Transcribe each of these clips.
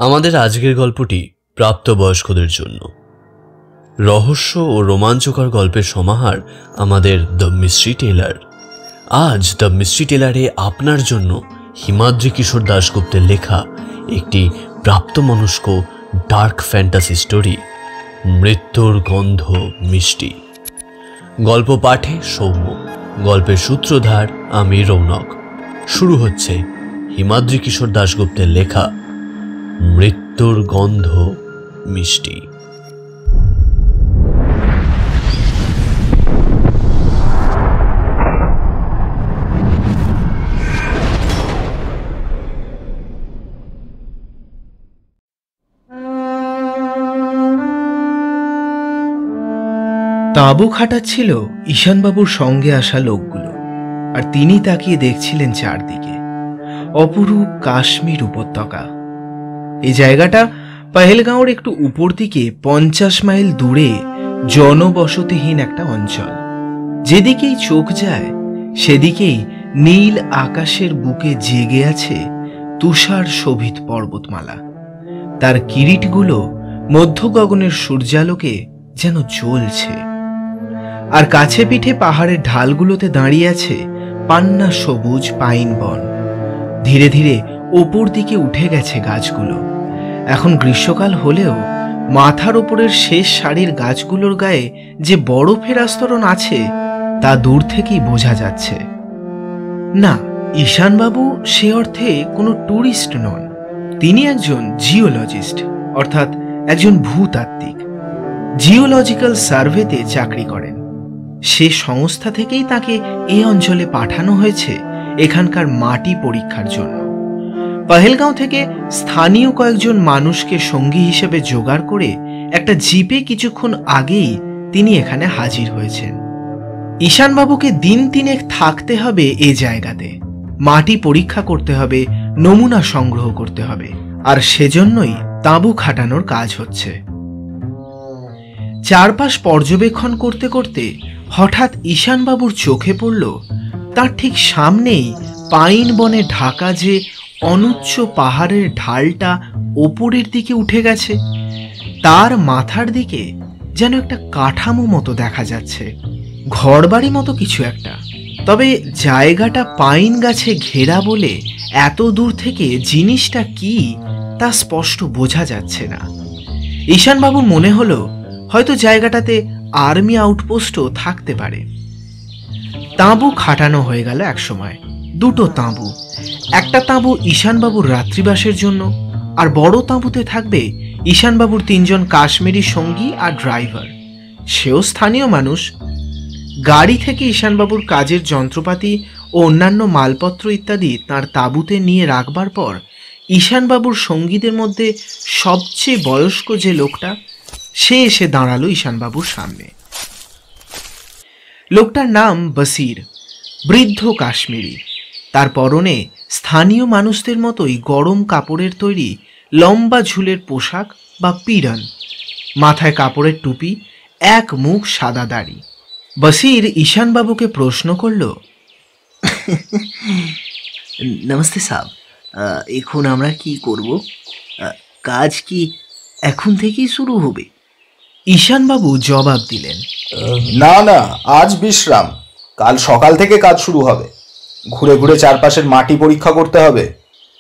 আমাদের আজকের গল্পটি প্রাপ্তবয়স্কদের জন্য। রহস্য ও রোমাঞ্চকর গল্পের সমাহার আমাদের দ্য মিস্ট্রি টেলার। আজ দ্য মিস্ট্রি টেলারে আপনার জন্য হিমাদ্রি কিশোর দাশগুপ্তের লেখা একটি প্রাপ্তমনস্ক ডার্ক ফ্যান্টাসি স্টোরি, মৃত্যুর গন্ধ মিষ্টি। গল্প পাঠে সৌম্য, গল্পের সূত্রধার আমি রৌনক। শুরু হচ্ছে হিমাদ্রি কিশোর দাশগুপ্তের লেখা মৃত্যুর গন্ধ মিষ্টি। তাঁবু খাটাচ্ছিল ঈশানবাবুর সঙ্গে আসা লোকগুলো, আর তিনি তাকিয়ে দেখছিলেন চারদিকে। অপরূপ কাশ্মীর উপত্যকা। এই জায়গাটা পহেলগাঁওর একটু উপর দিকে 50 মাইল দূরে জনবসতিহীন একটা অঞ্চল। যেদিকেই চোখ যায় সেদিকেই নীল আকাশের বুকে জেগে আছে তুষার শোভিত পর্বতমালা। তার কিরিটগুলো মধ্য গগনের সূর্যালোকে যেন জ্বলছে। আর কাছে পিঠে পাহাড়ের ঢালগুলোতে দাঁড়িয়ে আছে পান্না সবুজ পাইন বন। ধীরে ধীরে ওপর দিকে উঠে গেছে গাছগুলো। এখন গ্রীষ্মকাল হলেও মাথার ওপরের শেষ সারির গাছগুলোর গায়ে যে বরফের আস্তরণ আছে তা দূর থেকেই বোঝা যাচ্ছে। না, ঈশানবাবু সে অর্থে কোনো ট্যুরিস্ট নন। তিনি একজন জিওলজিস্ট, অর্থাৎ একজন ভূতাত্ত্বিক। জিওলজিক্যাল সার্ভেতে চাকরি করেন। সে সংস্থা থেকেই তাকে এই অঞ্চলে পাঠানো হয়েছে এখানকার মাটি পরীক্ষার জন্য। পহেলগাঁও থেকে স্থানীয় কয়েকজন মানুষকে সঙ্গী হিসেবে জোগাড় করে একটা জিপে কিছুক্ষণ আগেই তিনি এখানে হাজির হয়েছেন। ঈশানবাবুকে দিন তিনেক থাকতে হবে এ জায়গাতে। মাটি পরীক্ষা করতে হবে, নমুনা সংগ্রহ করতে হবে, আর সেজন্যই তাঁবু খাটানোর কাজ হচ্ছে। চারপাশ পর্যবেক্ষণ করতে করতে হঠাৎ ঈশানবাবুর চোখে পড়ল তার ঠিক সামনেই পাইন বনে ঢাকা যে অনুচ্চ পাহাড়ের ঢালটা ওপরের দিকে উঠে গেছে। তার মাথার দিকে যেন একটা কাঠামো মতো দেখা যাচ্ছে, ঘরবাড়ি মতো কিছু একটা। তবে জায়গাটা পাইন গাছে ঘেরা বলে এত দূর থেকে জিনিসটা কি তা স্পষ্ট বোঝা যাচ্ছে না। ঈশানবাবুর মনে হলো হয়তো জায়গাটাতে আর্মি আউটপোস্টও থাকতে পারে। তাঁবু খাটানো হয়ে গেল একসময়। দুটো তাঁবু। একটা তাঁবু ঈশানবাবুর রাত্রিবাসের জন্য, আর বড় তাঁবুতে থাকবে ঈশানবাবুর 3 জন কাশ্মীরি সঙ্গী আর ড্রাইভার, সেও স্থানীয় মানুষ। গাড়ি থেকে ঈশানবাবুর কাজের যন্ত্রপাতি ও অন্যান্য মালপত্র ইত্যাদি তাঁর তাঁবুতে নিয়ে রাখবার পর ঈশানবাবুর সঙ্গীদের মধ্যে সবচেয়ে বয়স্ক যে লোকটা, সে এসে দাঁড়ালো ঈশানবাবুর সামনে। লোকটার নাম বসির, বৃদ্ধ কাশ্মীরি। তার পরনে স্থানীয় মানুষদের মতোই গরম কাপড়ের তৈরি লম্বা ঝুলের পোশাক বা পিরন, মাথায় কাপড়ের টুপি, এক মুখ সাদা দাড়ি। বসির ঈশানবাবুকে প্রশ্ন করল, নমস্তে সাহেব, এখন আমরা কি করব? কাজ কি এখন থেকেই শুরু হবে? ঈশানবাবু জবাব দিলেন, না না, আজ বিশ্রাম, কাল সকাল থেকে কাজ শুরু হবে। ঘুরে ঘুরে চারপাশের মাটি পরীক্ষা করতে হবে।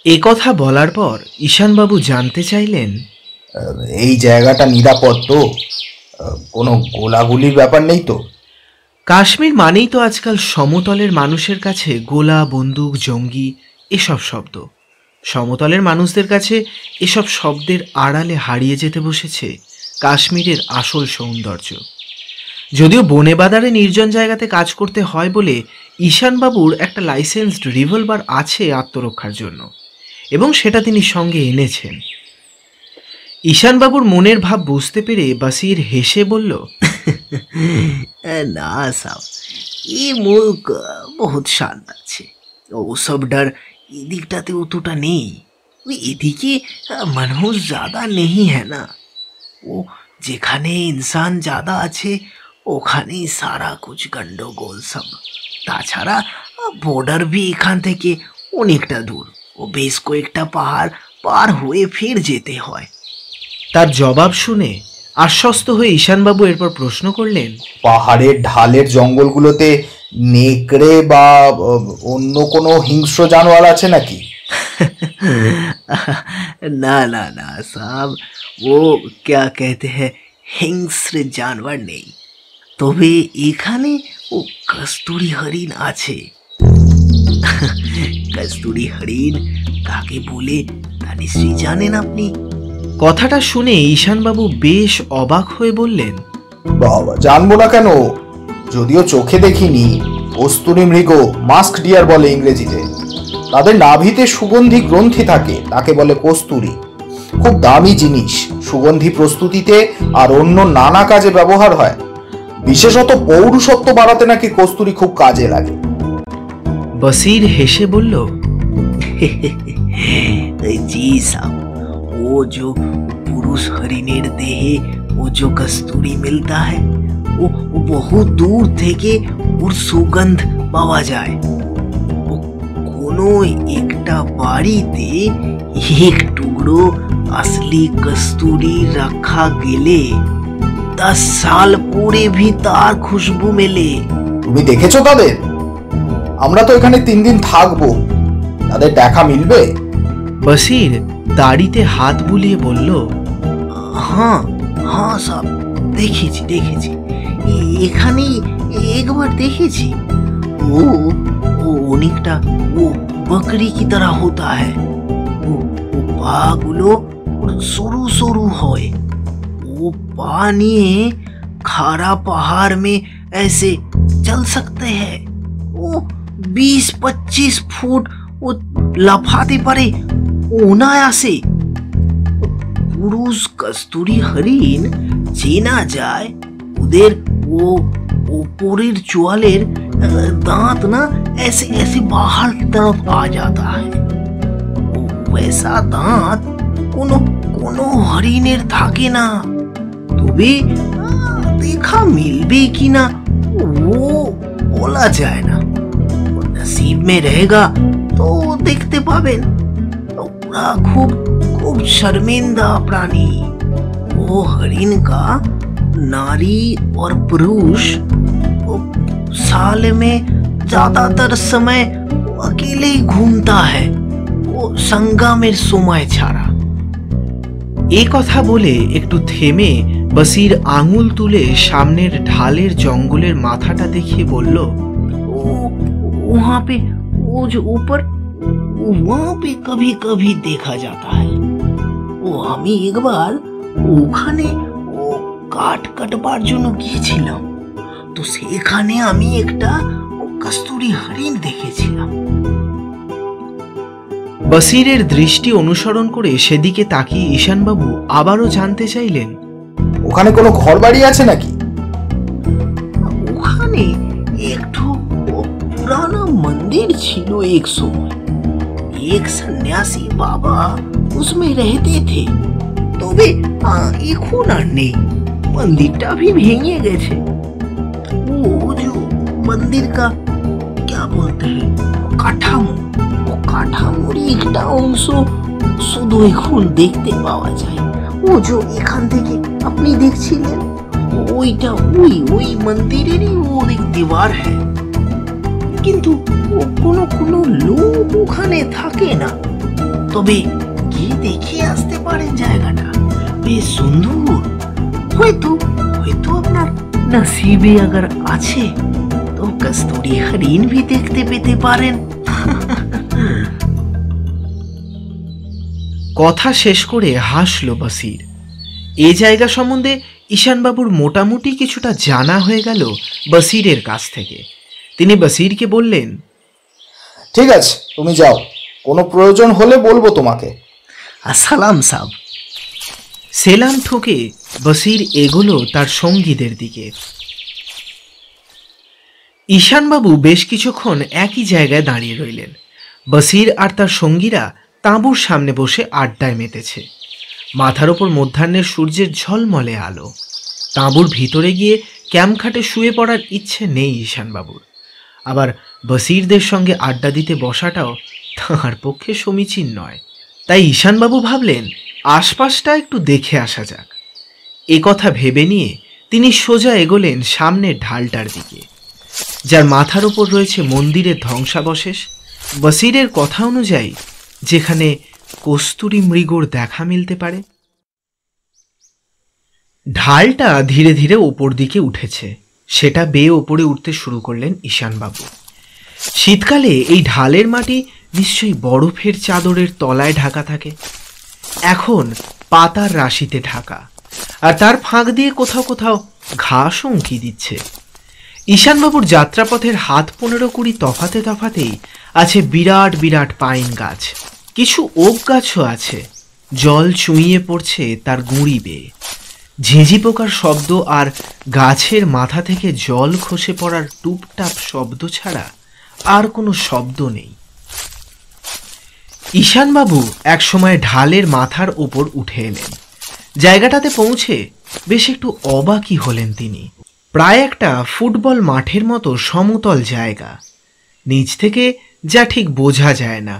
এ কথা বলার পর ঈশানবাবু জানতে চাইলেন, এই জায়গাটা নিরাপদ তো? কোনো গোলাগুলির ব্যাপার নেই তো? কাশ্মীর মানেই তো আজকাল সমতলের মানুষের কাছে গোলা, বন্দুক, জঙ্গি এসব শব্দ। সমতলের মানুষদের কাছে এসব শব্দের আড়ালে হারিয়ে যেতে বসেছে কাশ্মীরের আসল সৌন্দর্য। যদিও বনে বাদারে নির্জন জায়গাতে কাজ করতে হয় বলে ঈশানবাবুর একটা লাইসেন্সড রিভলভার আছে আত্মরক্ষার জন্য, এবং সেটা তিনি সঙ্গে এনেছেন। ঈশানবাবুর মনের ভাব বুঝতে পেরে বাসির হেসে বলল, না সাহেব, এ মুল্ক বহুত শান্ত আছে। ওসব ডর এদিকটাতে অতটা নেই। এদিকে মানুষ ज़्यादा नहीं है ना। ও যেখানে ইনসান ज़्यादा আছে ওখানেই সারা কুছ গন্ডগোল সব। তাছাড়া বর্ডার भी এখান থেকে অনেকটা দূর। ও বেশ কয়েকটা পাহাড় পার হয়ে ফের যেতে হয়। তার জবাব শুনে আশ্বস্ত হয়ে ঈশানবাবু এরপর প্রশ্ন করলেন, পাহাড়ের ঢালের জঙ্গলগুলোতে নেকড়ে বা অন্য কোনো হিংস্র জানোয়ার আছে নাকি? ना ना ना साहब, वो क्या कहते हैं, হিংস্র জানোয়ার নেই, তবে এখানে ও কস্তুরী হরিণ আছে। কস্তুরী হরিণ কাকে বলে তা নিশ্চয়ই জানেন আপনি। কথাটা শুনে ঈশানবাবু বেশ অবাক হয়ে বললেন, বাবা, জানবো না কেন, যদিও চোখে দেখিনি। কস্তুরী মৃগ, মাস্ক ডিয়ার বলে ইংরেজিতে। তাদের নাভিতে সুগন্ধি গ্রন্থি থাকে, তাকে বলে কস্তুরী। খুব দামি জিনিস, সুগন্ধি প্রস্তুতিতে আর অন্য নানা কাজে ব্যবহার হয়। বিশেষত পৌরুষত্ব বাড়াতে নাকি কস্তুরী খুব কাজে লাগে। বসির হেসে বলল, जी साहब, वो जो पुरुष हरिণের দেহে वो जो कस्तूरी मिलता है, वो बहुत दूर থেকে ওর সুগন্ধ পাওয়া যায়। কোনো একটা বাড়িতে এক টুকরো असली कस्तूरी रखा গেলে 10 साल पूरे भी তার খুশবু মেলে। তুমি দেখেছো তাদের? আমরা তো এখানে 3 দিন থাকবো, তাদের দেখা মিলবে? বসির দাড়িতে হাত বুলিয়ে বলল, हाँ हाँ साहब, দেখেছি দেখেছি, এখানে একবার দেখেছি। वो অনেকটা वो बकरी की तरह होता है। वो পাগুলো সরু সরু হয়। वो पा নিয়ে खारा पहाड़ में ऐसे चल सकते हैं। वो 20-25 ফুট ও লাফাতে পারে অনায়াসে। পুরুষ কস্তুরী হরিণ চেনা যায়, ওদের वो ऊपरेर चोयालेर दांत ना ऐसे ऐसे बाहर की तरफ आ जाता है। वैसा दांत कोनो कोनो हरिণের থাকে না। তবে দেখা মিলবে কিনা वो बोला जाए ना, नसीब में रहेगा तो देखते पाবেন। ওরা খুব खूब शर्मिंदा प्राणी। वो हरिण का नारी और पुरुष साल में ज्यादातर समय अकेले ही घूमता है, वो संगमेर समय ছাড়া। এই কথা বলে একটু থেমে বসির আঙুল তুলে সামনের ঢালের জঙ্গলের মাথাটা দেখিয়ে বলল, वहाँ पे वो जो ऊपर वहाँ पे कभी कभी देखा जाता है। वो আমি একবার ওখানে কাঠ কাটবার জন্য গিয়েছিলাম, তো সেখানে আমি একটা কস্তুরী হরিণ দেখেছিলাম। বসিরের দৃষ্টি অনুসরণ করে সেদিকে তাকিয়ে ঈশানবাবু আবারও জানতে চাইলেন, ওখানে কোনো ঘর বাড়ি আছে নাকি? ওখানে একটু পুরানো মন্দির ছিল एक समय। एक सन्यासी बाबा उसमें रहते थे, তবে এখন আর নেই, মন্দিরটা भी ভেঙে গেছে। वो जो मंदिर का क्या बोलते हैं, কাঠামো, ও কাঠামোর একটা অংশ শুধু এখন দেখতে পাওয়া যায়। ও যে এখান থেকে আপনি দেখছিলেন, ওইটা ওই মন্দিরেরই ওর এক দেওয়ার है, কিন্তু কোনো কোনো লোক ওখানে থাকে না। তবে গিয়ে দেখে আসতে পারেন, জায়গাটা বেশ সুন্দর। হয়তো আপনার নসিবে अगर আছে তো কস্তুরী হরিণ भी দেখতে পেতে পারেন। কথা শেষ করে হাসল বসির। এই জায়গা সম্বন্ধে ঈশানবাবুর মোটামুটি কিছুটা জানা হয়ে গেল বসিরের কাছ থেকে। তিনি বসিরকে বললেন, ঠিক আছে, তুমি যাও, কোনো প্রয়োজন হলে বলবো তোমাকে। আসসালাম সাহেব। সেলাম ঠুকে বসির এগোলো তার সঙ্গীদের দিকে। ঈশানবাবু বেশ কিছুক্ষণ একই জায়গায় দাঁড়িয়ে রইলেন। বসির আর তার সঙ্গীরা তাঁবুর সামনে বসে আড্ডায় মেতেছে। মাথার ওপর মধ্যাহ্নের সূর্যের ঝলমলে আলো। তাঁবুর ভিতরে গিয়ে ক্যাম্পখাটে শুয়ে পড়ার ইচ্ছে নেই ঈশানবাবুর। আবার বসিরদের সঙ্গে আড্ডা দিতে বসাটাও তাঁর পক্ষে সমীচীন নয়। তাই ঈশানবাবু ভাবলেন আশপাশটা একটু দেখে আসা যাক। এ কথা ভেবে নিয়ে তিনি সোজা এগোলেন সামনের ঢালটার দিকে, যার মাথার উপর রয়েছে মন্দিরের ধ্বংসাবশেষ। বসিরের কথা অনুযায়ী যেখানে কস্তুরী মৃগর দেখা মিলতে পারে। ঢালটা ধীরে ধীরে ওপর দিকে উঠেছে, সেটা বেয়ে ওপরে উঠতে শুরু করলেন ঈশানবাবু। শীতকালে এই ঢালের মাটি নিশ্চয়ই বরফের চাদরের তলায় ঢাকা থাকে, এখন পাতার রাশিতে ঢাকা, আর তার ফাঁক দিয়ে কোথাও কোথাও ঘাসও উঁকি দিচ্ছে। ঈশানবাবুর যাত্রাপথের হাত 15-20 তফাতে তফাতেই আছে বিরাট বিরাট পাইন গাছ, কিছু ওক গাছও আছে। জল চুঁইয়ে পড়ছে তার গুঁড়ি বেয়ে। ঝিঁঝি পোকার শব্দ আর গাছের মাথা থেকে জল খসে পড়ার টুপটাপ শব্দ ছাড়া আর কোনো শব্দ নেই। ঈশানবাবু একসময় ঢালের মাথার ওপর উঠে এলেন। জায়গাটাতে পৌঁছে বেশ একটু অবাকই হলেন তিনি। প্রায় একটা ফুটবল মাঠের মতো সমতল জায়গা, নিচ থেকে যা ঠিক বোঝা যায় না।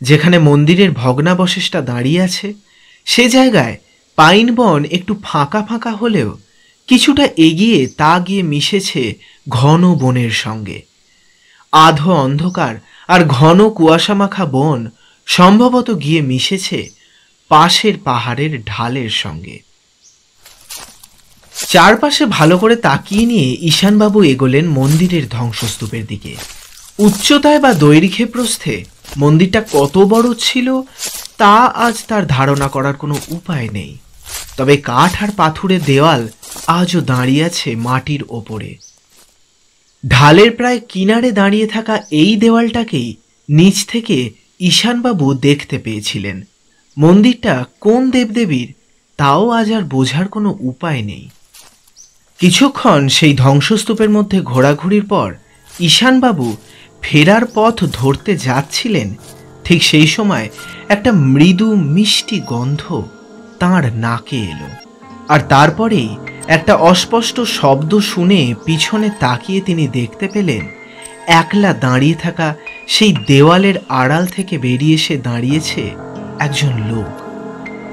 যেখানে মন্দিরের ভগ্নাবশেষটা দাঁড়িয়ে আছে সে জায়গায় পাইন বন একটু ফাঁকা ফাঁকা হলেও কিছুটা এগিয়ে তা গিয়ে মিশেছে ঘন বনের সঙ্গে। আধো অন্ধকার আর ঘন কুয়াশা মাখা বন সম্ভবত গিয়ে মিশেছে পাশের পাহাড়ের ঢালের সঙ্গে। চারপাশে ভালো করে তাকিয়ে নিয়ে ঈশানবাবু এগোলেন মন্দিরের ধ্বংসস্তূপের দিকে। উচ্চতায় বা দৈর্ঘ্যে প্রস্থে মন্দিরটা কত বড় ছিল তা আজ তার ধারণা করার কোনো উপায় নেই, তবে কাঠ আর পাথুরের দেওয়াল আজও দাঁড়িয়ে আছে মাটির ওপরে। ঢালের প্রায় কিনারে দাঁড়িয়ে থাকা এই দেওয়ালটাকেই নিচ থেকে ঈশানবাবু দেখতে পেয়েছিলেন। মন্দিরটা কোন দেবদেবীর তাও আজ আর বোঝার কোনো উপায় নেই। কিছুক্ষণ সেই ধ্বংসস্তূপের মধ্যে ঘোরাঘুরির পর ঈশানবাবু ফেরার পথ ধরতে যাচ্ছিলেন, ঠিক সেই সময় একটা মৃদু মিষ্টি গন্ধ তাঁর নাকে এলো। আর তারপরেই একটা অস্পষ্ট শব্দ শুনে পিছনে তাকিয়ে তিনি দেখতে পেলেন একলা দাঁড়িয়ে থাকা সেই দেওয়ালের আড়াল থেকে বেরিয়ে এসে দাঁড়িয়েছে একজন লোক।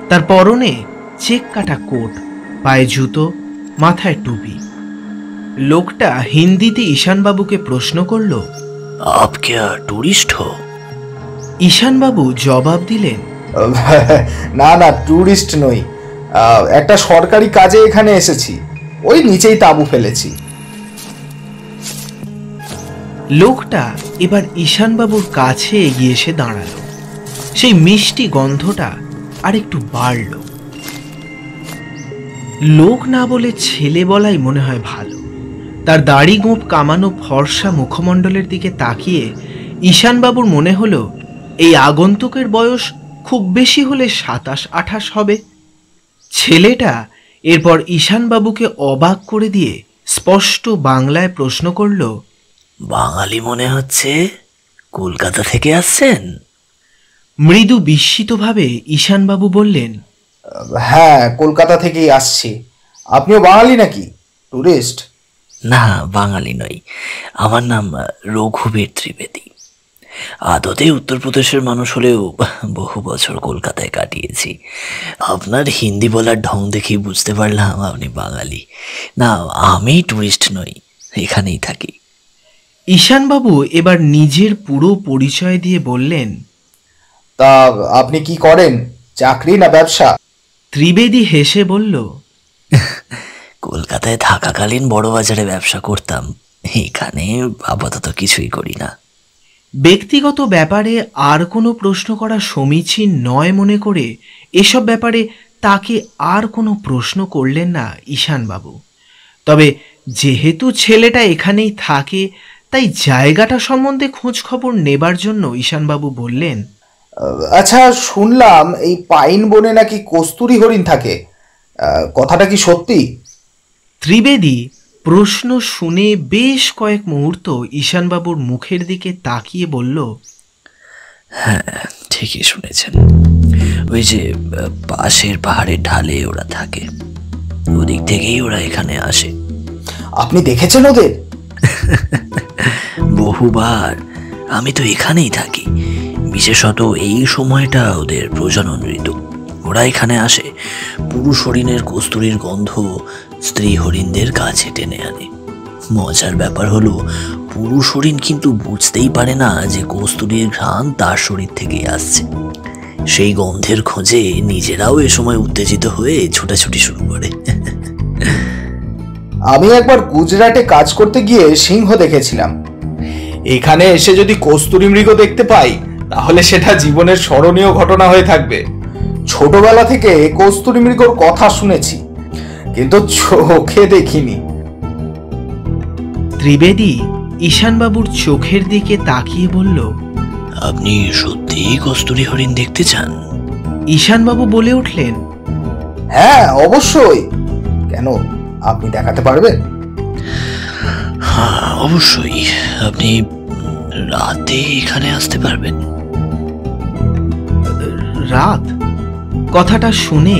তার পরনে চেক কাটা কোট, পায়ে জুতো, মাথায় টুপি। লোকটা হিন্দিতে ঈশানবাবুকে প্রশ্ন করল, আপ क्या टूरिस्ट हो? ঈশানবাবু জবাব দিলেন, না না, ট্যুরিস্ট নই, একটা সরকারি কাজে এখানে এসেছি, ওই নিচেই তাঁবু ফেলেছি। লোকটা এবার ঈশানবাবুর কাছে এগিয়ে এসে দাঁড়ালো। সেই মিষ্টি গন্ধটা আর একটু বাড়ল। লোক না বলে ছেলে বলাই মনে হয় ভালো। তার দাড়ি গোঁফ কামানো ফর্সা মুখমণ্ডলের দিকে তাকিয়ে ঈশানবাবুর মনে হলো এই আগন্তুকের বয়স খুব বেশি হলে 27-28 হবে। ছেলেটা এরপর ঈশানবাবুকে অবাক করে দিয়ে স্পষ্ট বাংলায় প্রশ্ন করল, বাঙালি মনে হচ্ছে, কলকাতা থেকে আসছেন? মৃদু বিস্মিতভাবে ঈশানবাবু বললেন, হ্যাঁ, কলকাতা থেকেই আসছি। আপনিও বাঙালি নাকি, ট্যুরিস্ট? না, বাঙালি নই, আমার নাম রঘুবীর ত্রিবেদী। আদতে উত্তরপ্রদেশের মানুষ হলেও বহু বছর কলকাতায় কাটিয়েছি। আপনার হিন্দি বলার ঢং দেখেই বুঝতে পারলাম আপনি বাঙালি। না, আমি ট্যুরিস্ট নই, এখানেই থাকি। ঈশানবাবু এবার নিজের পুরো পরিচয় দিয়ে বললেন, তা আপনি কি করেন, চাকরি না ব্যবসা? ত্রিবেদী হেসে বলল, কলকাতায় থাকাকালীন বড় বাজারে ব্যবসা করতাম, এখানে আপাতত কিছুই করি না। ব্যক্তিগত ব্যাপারে আর কোনো প্রশ্ন করা সমীচীন নয় মনে করে এসব ব্যাপারে তাকে আর কোনো প্রশ্ন করলেন না ঈশানবাবু। তবে যেহেতু ছেলেটা এখানেই থাকে তাই জায়গাটা সম্বন্ধে খোঁজ খবর নেবার জন্য ঈশানবাবু বললেন, আচ্ছা, শুনলাম এই পাইন বনে নাকি কস্তুরী হরিণ থাকে, কথাটা কি সত্যি? ত্রিবেদী প্রশ্ন শুনে বেশ কয়েক মুহূর্ত ঈশানবাবুর মুখের দিকে তাকিয়ে বলল, হ্যাঁ, ঠিকই শুনেছেন। ওই যে পাশের পাহাড়ের ঢালে ওরা থাকে, ওদিক থেকেই ওরা এখানে আসে। আপনি দেখেছেন ওদের? বহুবার। আমি তো এখানেই থাকি, বিশেষত এই সময়টা ওদের প্রজনন ঋতু। ওরা এখানে আসে পুরুষ হরিণের কস্তুরীর গন্ধ স্ত্রী হরিণদের কাছে টেনে আনে। মজার ব্যাপার হলো পুরুষ হরিণ কিন্তু বুঝতেই পারে না যে কস্তুরীর ঘ্রাণ তার শরীর থেকেই আসছে। সেই গন্ধের খোঁজে নিজেরাও এ সময় উত্তেজিত হয়ে ছোটাছুটি শুরু করে। আমি একবার গুজরাটে কাজ করতে গিয়ে সিংহ দেখেছিলাম। এখানে এসে যদি কস্তুরী মৃগ দেখতে পাই তাহলে সেটা জীবনের স্মরণীয় ঘটনা হয়ে থাকবে। ছোটবেলা থেকে কস্তুরী মৃগর কথা শুনেছি, কিন্তু চোখে দেখিনি। ত্রিবেদী ঈশানবাবুর চোখের দিকে তাকিয়ে বলল, আপনি সত্যিই কস্তুরী হরিণ দেখতে চান? ঈশানবাবু বলে উঠলেন, হ্যাঁ অবশ্যই। কেন, আপনি দেখাতে পারবেন? হ্যাঁ অবশ্যই। আপনি রাতে এখানে আসতে পারবেন? রাত? কথাটা শুনে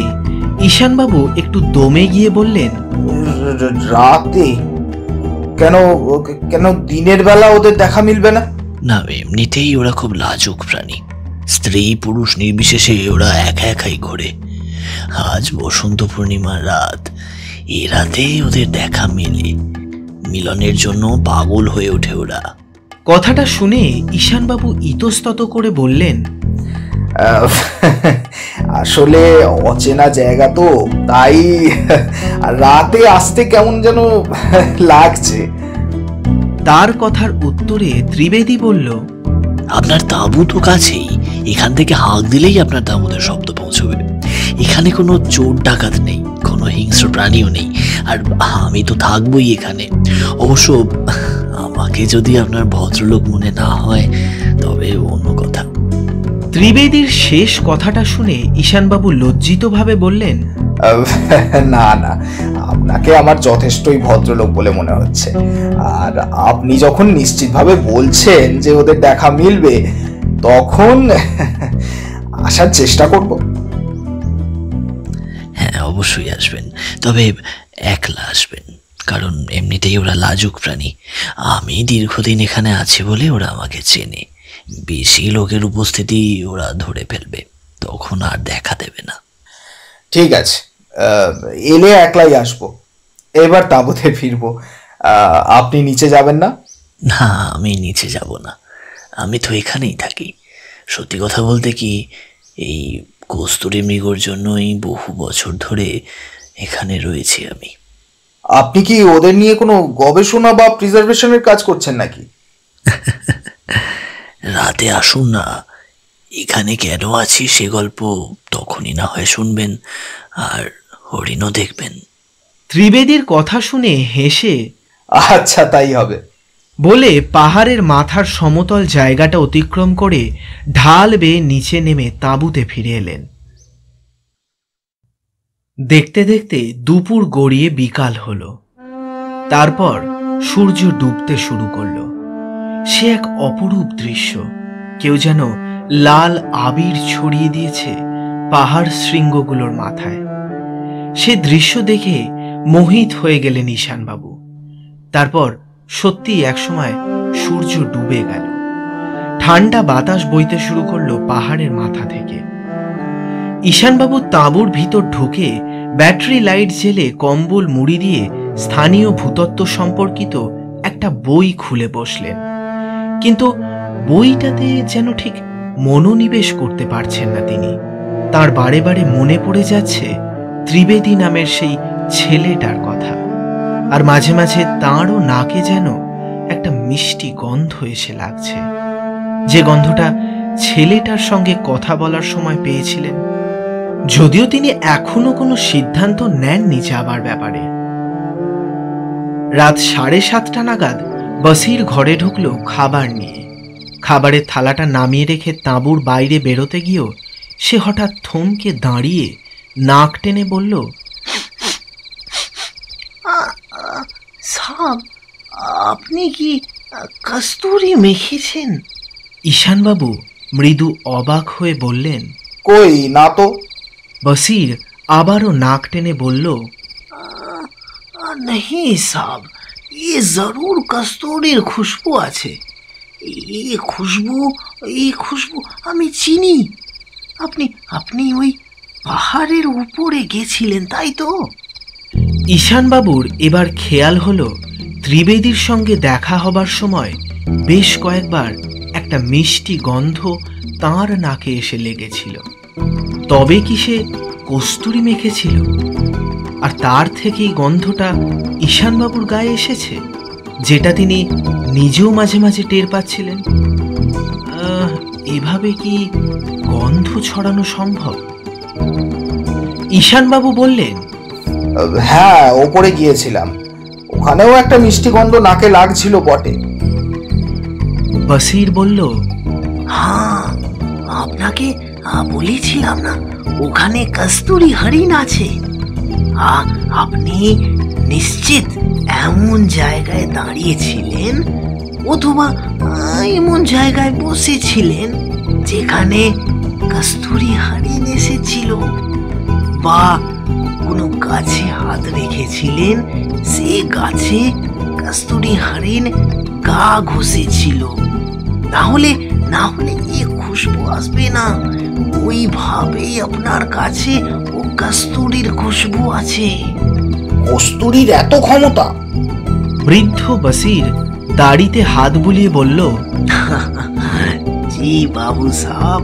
ঈশানবাবু একটু দমে গিয়ে বললেন, রাতে? কেন কেন দিনের বেলা ওদের দেখা মিলবে না? না, এমনিতেই ওরা খুব লাজুক প্রাণী। স্ত্রী পুরুষ নির্বিশেষে ওরা একা একাই ঘোরে। আজ বসন্ত পূর্ণিমার রাত, এ রাতেই ওদের দেখা মেলে। মিলনের জন্য পাগল হয়ে ওঠে ওরা। কথাটা শুনে ঈশানবাবু ইতস্তত করে বললেন, আসলে অচেনা জায়গা তো, তাই রাতে আসতে কেমন যেন লাগছে। তার কথার উত্তরে ত্রিবেদী বলল, আপনার তাঁবু তো কাছেই, এখান থেকে হাঁক দিলেই আপনার তাঁবুতে শব্দ পৌঁছবে। এখানে কোনো চোর ডাকাত নেই, কোনো হিংস্র প্রাণীও নেই, আর আমি তো থাকবোই এখানে। অবশ্য আমাকে যদি আপনার ভদ্রলোক মনে না হয় তবে অন্য কথা। ত্রিবেদীর শেষ কথাটা শুনে ঈশানবাবু লজ্জিতভাবে বললেন, না না, আপনাকে আমার যথেষ্টই ভদ্রলোক বলে মনে হচ্ছে। আর আপনি যখন নিশ্চিতভাবে বলছেন যে ওদের দেখা মিলবে, তখন আসার চেষ্টা করব। হ্যাঁ অবশ্যই আসবেন, তবে একলা আসবেন, কারণ এমনিতেই ওরা লাজুক প্রাণী। আমি দীর্ঘদিন এখানে আছি বলে ওরা আমাকে চেনে। বেশি লোকের উপস্থিতি ওরা ধরে ফেলবে, তখন আর দেখা দেবে না। ঠিক আছে, এলে একলাই আসবো। এবার তাঁবুতে ফিরবো। আপনি নিচে যাবেন না? না, আমি নিচে যাব না, আমি তো এখানেই থাকি। সত্যি কথা বলতে কি, এই কস্তুরী মৃগর জন্যই বহু বছর ধরে এখানে রয়েছি আমি। আপনি কি ওদের নিয়ে কোনো গবেষণা বা প্রিজার্ভেশনের কাজ করছেন নাকি? রাতে আসুন না, এখানে কেন আছি সে গল্প তখনই না হয় শুনবেন, আর হরিণও দেখবেন। ত্রিবেদীর কথা শুনে হেসে আচ্ছা, তাই হবে বলে পাহাড়ের মাথার সমতল জায়গাটা অতিক্রম করে ঢাল বেয়ে নিচে নেমে তাঁবুতে ফিরে এলেন। দেখতে দেখতে দুপুর গড়িয়ে বিকাল হলো। তারপর সূর্য ডুবতে শুরু করলো। সে এক অপরূপ দৃশ্য। কেউ যেন লাল আবির ছড়িয়ে দিয়েছে পাহাড় শৃঙ্গগুলোর মাথায়। সে দৃশ্য দেখে মোহিত হয়ে গেলেন ঈশানবাবু। তারপর সত্যি একসময় সূর্য ডুবে গেল। ঠান্ডা বাতাস বইতে শুরু করলো পাহাড়ের মাথা থেকে। ঈশানবাবু তাঁবুর ভিতর ঢুকে ব্যাটারি লাইট জেলে কম্বল মুড়ি দিয়ে স্থানীয় ভূতত্ত্ব সম্পর্কিত একটা বই খুলে বসলেন। কিন্তু বইটাতে যেন ঠিক মনোনিবেশ করতে পারছেন না তিনি। তার বারে বারে মনে পড়ে যাচ্ছে ত্রিবেদী নামের সেই ছেলেটার কথা, আর মাঝে মাঝে তাঁরও নাকে যেন একটা মিষ্টি গন্ধ এসে লাগছে, যে গন্ধটা ছেলেটার সঙ্গে কথা বলার সময় পেয়েছিলেন। যদিও তিনি এখনো কোনো সিদ্ধান্ত নেননি যাবার ব্যাপারে। রাত 7:30 নাগাদ বসির ঘরে ঢুকলো খাবার নিয়ে। খাবারের থালাটা নামিয়ে রেখে তাঁবুর বাইরে বেরোতে গিয়েও সে হঠাৎ থমকে দাঁড়িয়ে নাক টেনে বলল, সাব, আপনি কি কস্তুরি মেখেছেন? ঈশানবাবু মৃদু অবাক হয়ে বললেন, কই না তো। বসির আবারও নাক টেনে বলল, नहीं साहब, ये जरूर कस्तूरी खुशबू আছে। ये खुशबू এই খুশবু আমি চিনি। আপনি আপনি ওই পাহাড়ের উপরে গেছিলেন, তাই তো? ঈশানবাবুর এবার খেয়াল হলো ত্রিবেদীর সঙ্গে দেখা হবার সময় বেশ কয়েকবার একটা মিষ্টি গন্ধ তাঁর নাকে এসে লেগেছিল। তবে কি সে কস্তুরি মেখেছিল, আর তার থেকেই গন্ধটা ঈশানবাবুর গায়ে এসেছে, যেটা তিনি নিজেও মাঝে মাঝে টের পাচ্ছিলেন? এভাবে কি গন্ধ ছড়ানো সম্ভব? ঈশানবাবু বললেন, হ্যাঁ, ওপরে গিয়েছিলাম, ওখানেও একটা মিষ্টি গন্ধ নাকে লাগছিল বটে। বসির বলল, হ্যাঁ, আপনাকে বলেছিলাম না ওখানে কস্তুরি হরিণ আছে। আপনি নিশ্চিত এমন জায়গায় দাঁড়িয়েছিলেন অথবা এমন জায়গায় বসেছিলেন যেখানে কস্তুরি হরিণ এসেছিল, বা কোনো গাছে হাত রেখেছিলেন, সে গাছে কস্তুরি হরিণ গা ঘষেছিল। না হলে এ খুশবু আসবে না। ওইভাবেই আপনার কাছে ও কস্তুরীর খুশবু আছে। কস্তুরীর এত ক্ষমতা? বৃদ্ধ বসির দাড়িতে হাত বুলিয়ে বলল, জি বাবু সাহেব,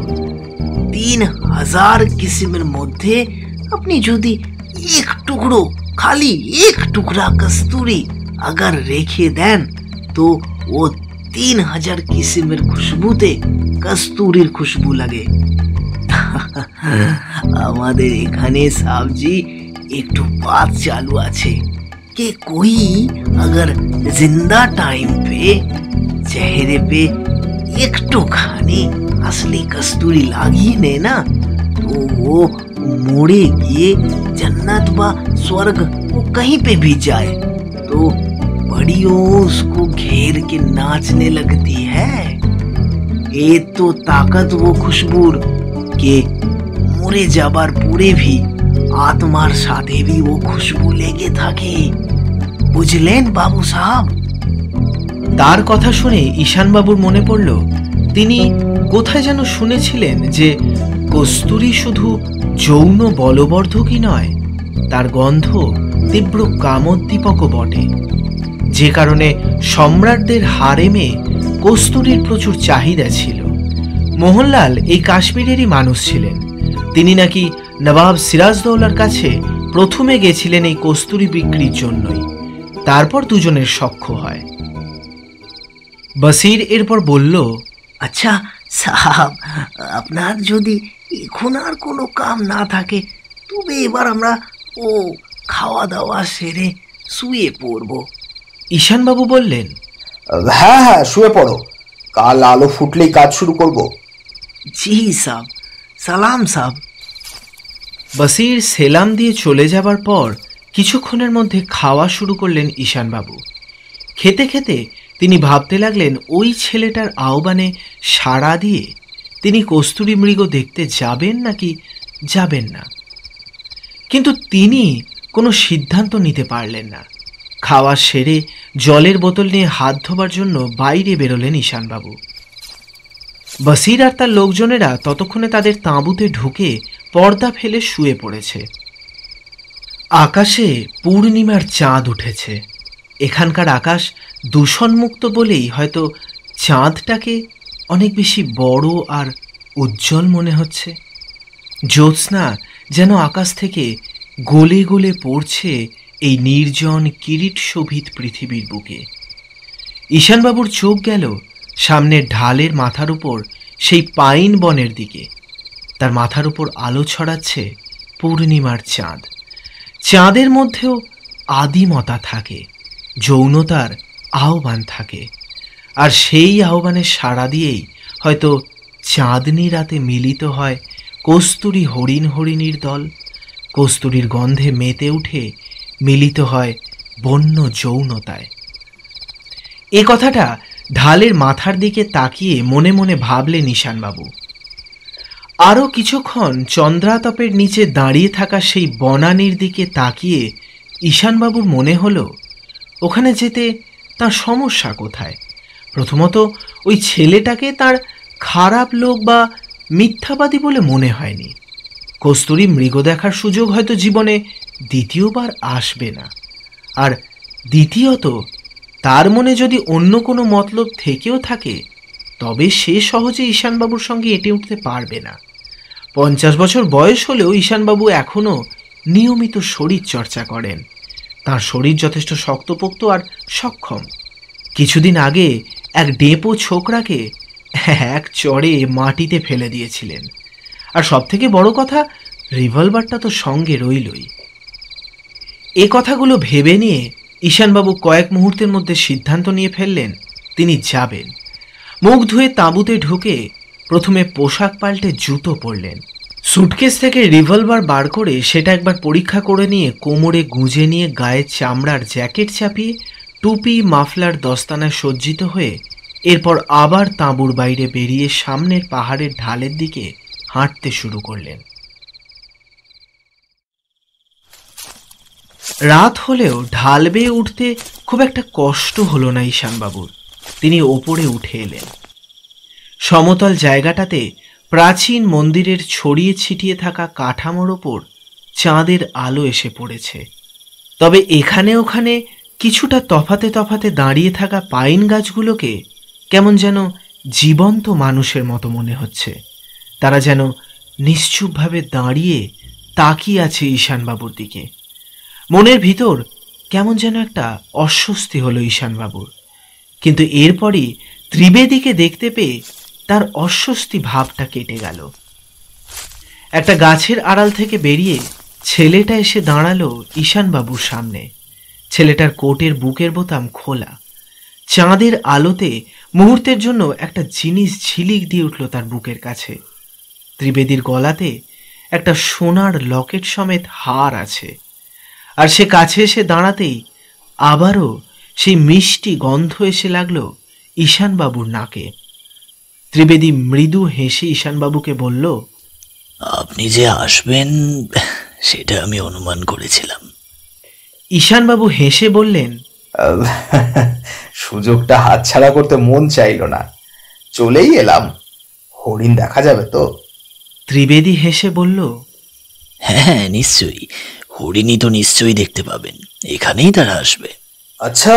3000 কিসিমের মধ্যে আপনি যদি এক টুকরো, খালি এক টুকরা কস্তুরি अगर রেখে দেন তো ও 3000 কিসিমের খুশবুতে কস্তুরীর খুশবু লাগে। আমাদের এখানে সাবজি একটু बात चालू আছে कि कोई अगर जिंदा टाइम पे चेहरे पे একটু খানি असली कस्तूरी লাগিয়ে নেয় না, तो वो मोड़े गए जन्नत व स्वर्ग वो कहीं पे भी जाए तो बड़ियों उसको घेर के नाचने लगती है। ये तो ताकत वो खुशबूर के মরে যাবার পরে भी আত্মার সাথে भी वो खुशबू লেগে থাকে। বুঝলেন বাবু সাহেব? তার কথা শুনে ঈশানবাবুর মনে পড়ল তিনি কোথায় যেন শুনেছিলেন যে কস্তুরী শুধু যৌন বলবর্ধকই নয়, তার গন্ধ তীব্র কামোদ্দীপকও বটে, যে কারণে সম্রাটদের হারেমে কস্তুরীর প্রচুর চাহিদা ছিল। মোহনলাল এই কাশ্মীরেরই মানুষ ছিলেন। তিনি নাকি নবাব সিরাজদৌলার কাছে প্রথমে গেছিলেন এই কস্তুরী বিক্রির জন্যই। তারপর দুজনের সখ্য হয়। বসির এরপর বলল, আচ্ছা সাহেব, আপনার যদি এখন আর কোনো কাম না থাকে তবে এবার আমরা ও খাওয়া দাওয়া সেরে শুয়ে পড়ব। ঈশানবাবু বললেন, হ্যাঁ হ্যাঁ, শুয়ে পড়ো, কাল আলো ফুটলেই কাজ শুরু করব। জি সাহেব, সালাম সাহেব। বসির সেলাম দিয়ে চলে যাবার পর কিছুক্ষণের মধ্যে খাওয়া শুরু করলেন ঈশানবাবু। খেতে খেতে তিনি ভাবতে লাগলেন ওই ছেলেটার আহ্বানে সাড়া দিয়ে তিনি কস্তুরী মৃগ দেখতে যাবেন নাকি যাবেন না, কিন্তু তিনি কোনো সিদ্ধান্ত নিতে পারলেন না। খাওয়া সেরে জলের বোতল নিয়ে হাত ধোবার জন্য বাইরে বেরোলেন ঈশানবাবু। বসির আর তার লোকজনেরা ততক্ষণে তাদের তাঁবুতে ঢুকে পর্দা ফেলে শুয়ে পড়েছে। আকাশে পূর্ণিমার চাঁদ উঠেছে। এখানকার আকাশ দূষণমুক্ত বলেই হয়তো চাঁদটাকে অনেক বেশি বড় আর উজ্জ্বল মনে হচ্ছে। জ্যোৎস্না যেন আকাশ থেকে গলে গলে পড়ছে এই নির্জন কিরিট শোভিত পৃথিবীর বুকে। ঈশানবাবুর চোখ গেল সামনের ঢালের মাথার উপর সেই পাইন বনের দিকে। তার মাথার উপর আলো ছড়াচ্ছে পূর্ণিমার চাঁদ। চাঁদের মধ্যেও আদিমতা থাকে, যৌনতার আহ্বান থাকে, আর সেই আহ্বানের সাড়া দিয়েই হয়তো চাঁদনি রাতে মিলিত হয় কস্তুরী হরিণীর দল। কস্তুরীর গন্ধে মেতে উঠে মিলিত হয় বন্য যৌনতায়। এ কথাটা ঢালের মাথার দিকে তাকিয়ে মনে মনে ভাবলেন ঈশানবাবু। আরও কিছুক্ষণ চন্দ্রাতপের নিচে দাঁড়িয়ে থাকা সেই বনানীর দিকে তাকিয়ে ঈশানবাবুর মনে হলো ওখানে যেতে তার সমস্যা কোথায়। প্রথমত ওই ছেলেটাকে তার খারাপ লোক বা মিথ্যাবাদী বলে মনে হয়নি। কস্তুরী মৃগ দেখার সুযোগ হয়তো জীবনে দ্বিতীয়বার আসবে না। আর দ্বিতীয়ত, তার মনে যদি অন্য কোনো মতলব থেকেও থাকে তবে সে সহজে ঈশানবাবুর সঙ্গে এঁটে উঠতে পারবে না। 50 বছর বয়স হলেও ঈশানবাবু এখনও নিয়মিত শরীর চর্চা করেন। তার শরীর যথেষ্ট শক্তপোক্ত আর সক্ষম। কিছুদিন আগে এক ডেপো ছোকরাকে এক চড়ে মাটিতে ফেলে দিয়েছিলেন। আর সবথেকে বড় কথা, রিভলভারটা তো সঙ্গে রইলই। এ কথাগুলো ভেবে নিয়ে ঈশানবাবু কয়েক মুহূর্তের মধ্যে সিদ্ধান্ত নিয়ে ফেললেন তিনি যাবেন। মুখ ধুয়ে তাঁবুতে ঢুকে প্রথমে পোশাক পাল্টে জুতো পরলেন। সুটকেস থেকে রিভলভার বার করে সেটা একবার পরীক্ষা করে নিয়ে কোমরে গুঁজে নিয়ে গায়ে চামড়ার জ্যাকেট চাপিয়ে টুপি মাফলার দস্তানায় সজ্জিত হয়ে এরপর আবার তাঁবুর বাইরে বেরিয়ে সামনের পাহাড়ের ঢালের দিকে হাঁটতে শুরু করলেন। রাত হলেও ঢাল বেয়ে উঠতে খুব একটা কষ্ট হলো না ঈশানবাবুর। তিনি ওপরে উঠে এলেন। সমতল জায়গাটাতে প্রাচীন মন্দিরের ছড়িয়ে ছিটিয়ে থাকা কাঠামোর ওপর চাঁদের আলো এসে পড়েছে। তবে এখানে ওখানে কিছুটা তফাতে তফাতে দাঁড়িয়ে থাকা পাইন গাছগুলোকে কেমন যেন জীবন্ত মানুষের মতো মনে হচ্ছে। তারা যেন নিশ্চুপভাবে দাঁড়িয়ে তাকিয়ে আছে ঈশানবাবুর দিকে। মনের ভিতর কেমন যেন একটা অস্বস্তি হলো ঈশানবাবুর। কিন্তু এরপরই ত্রিবেদীকে দেখতে পেয়ে তার অস্বস্তি ভাবটা কেটে গেল। একটা গাছের আড়াল থেকে বেরিয়ে ছেলেটা এসে দাঁড়ালো ঈশানবাবুর সামনে। ছেলেটার কোটের বুকের বোতাম খোলা। চাঁদের আলোতে মুহূর্তের জন্য একটা জিনিস ঝিলিক দিয়ে উঠল তার বুকের কাছে। ত্রিবেদীর গলাতে একটা সোনার লকেট সমেত হার আছে। আর সে কাছে এসে দাঁড়াতেই আবারও সেই মিষ্টি গন্ধ এসে লাগলো ঈশানবাবুর নাকে। ত্রিবেদী মৃদু হেসে ঈশানবাবুকে বলল, আপনি যে আসবেন সেটা আমি অনুমান করেছিলাম। ঈশানবাবু হেসে বললেন, সুযোগটা হাতছাড়া করতে মন চাইল না, চলেই এলাম। হরিণ দেখা যাবে তো? ত্রিবেদী হেসে বলল, হ্যাঁ নিশ্চয়ই, হরিণী তো নিশ্চয়ই দেখতে পাবেন, এখানেই তারা আসবে। আচ্ছা,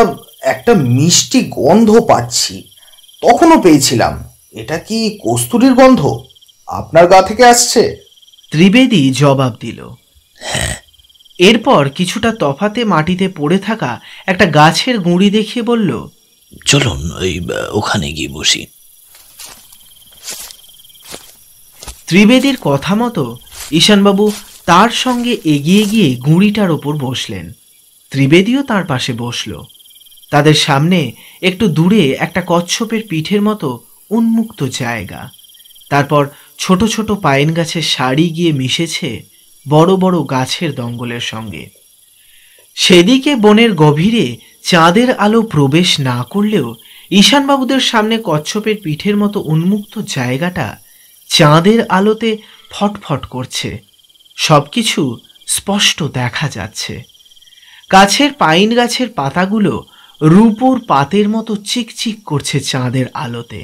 একটা মিষ্টি গন্ধ পাচ্ছি, তখনও পেয়েছিলাম। এটা কি কস্তুরীর গন্ধ? আপনার গা থেকে আসছে? ত্রিবেদী জবাব দিল, এরপর কিছুটা তফাতে মাটিতে পড়ে থাকা একটা গাছের গুঁড়ি দেখিয়ে বলল, চলুন ওখানে গিয়ে বসি। ত্রিবেদীর কথা মতো ঈশানবাবু তার সঙ্গে এগিয়ে গিয়ে গুঁড়িটার ওপর বসলেন। ত্রিবেদীও তার পাশে বসল। তাদের সামনে একটু দূরে একটা কচ্ছপের পিঠের মতো উন্মুক্ত জায়গা। তারপর ছোট ছোট পাইন গাছের সারি গিয়ে মিশেছে বড় বড় গাছের দঙ্গলের সঙ্গে। সেদিকে বনের গভীরে চাঁদের আলো প্রবেশ না করলেও ঈশানবাবুদের সামনে কচ্ছপের পিঠের মতো উন্মুক্ত জায়গাটা চাঁদের আলোতে ফটফট করছে। সবকিছু স্পষ্ট দেখা যাচ্ছে। গাছের পাইন গাছের পাতাগুলো রূপোর পাতের মতো চিকচিক করছে চাঁদের আলোতে।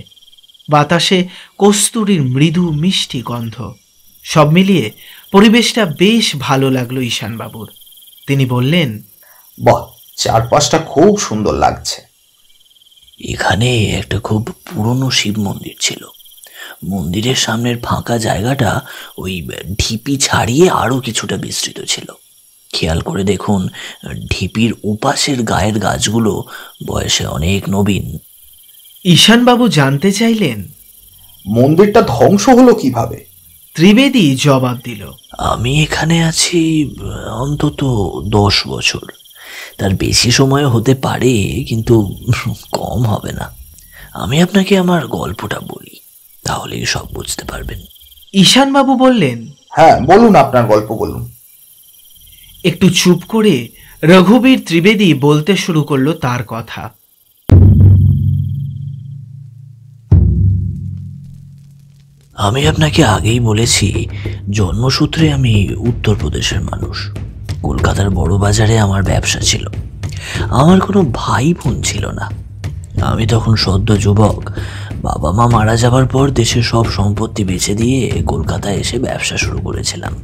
বাতাসে কস্তুরীর মৃদু মিষ্টি গন্ধ। সব মিলিয়ে পরিবেশটা বেশ ভালো লাগলো ঈশানবাবুর। তিনি বললেন, বাহ, চারপাশটা খুব সুন্দর লাগছে। এখানে একটা খুব পুরনো শিব মন্দির ছিল। মন্দিরের সামনের ফাঁকা জায়গাটা ওই ঢিপি ছাড়িয়ে আরো কিছুটা বিস্তৃত ছিল। খেয়াল করে দেখুন, ঢিপির উপাসের গায়ের গাছগুলো বয়সে অনেক নবীন। ঈশানবাবু জানতে চাইলেন, মন্দিরটা ধ্বংস হলো কিভাবে? ত্রিবেদী জবাব দিল, আমি এখানে আছি অন্তত 10 বছর। তার বেশি সময় হতে পারে, কিন্তু কম হবে না। আমি আপনাকে আমার গল্পটা বলি, তাহলেই সব বুঝতে পারবেন। ঈশানবাবু বললেন, হ্যাঁ বলুন, আপনার গল্প বলুন। একটু চুপ করে রঘুবীর ত্রিবেদী বলতে শুরু করলো তার কথা। আমি আপনাকে আগেই বলেছি, জন্মসূত্রে আমি উত্তরপ্রদেশের মানুষ। কলকাতার বড় বাজারে আমার ব্যবসা ছিল। আমার কোনো ভাই বোন ছিল না। আমি তখন সদ্য যুবক। বাবা মা মারা যাবার পর দেশের সব সম্পত্তি বেচে দিয়ে কলকাতায় এসে ব্যবসা শুরু করেছিলাম।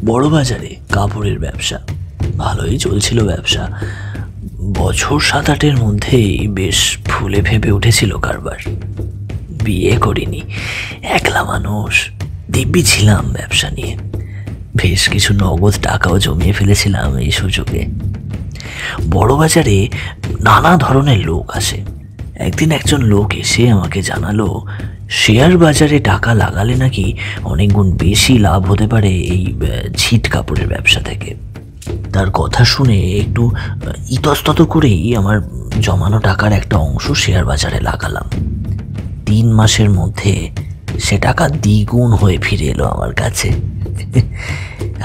বড় বাজারে কাপড়ের ব্যবসা। ভালোই চলছিল ব্যবসা। বছর 7-8-এর মধ্যেই বেশ ফুলে ফেঁপে উঠেছিল কারবার। বিয়ে করিনি, একলা মানুষ, দিব্যি ছিলাম ব্যবসা নিয়ে। বেশ কিছু নগদ টাকাও জমিয়ে ফেলেছিলাম এই সুযোগে। বড় বাজারে নানা ধরনের লোক আসে। একদিন একজন লোক এসে আমাকে জানালো শেয়ার বাজারে টাকা লাগালে নাকি অনেক গুণ বেশি লাভ হতে পারে এই ছিট কাপড়ের ব্যবসা থেকে। তার কথা শুনে একটু ইতস্তত করেই আমার জমানো টাকার একটা অংশ শেয়ার বাজারে লাগালাম। 3 মাসের মধ্যে সে টাকা দ্বিগুণ হয়ে ফিরে এলো আমার কাছে।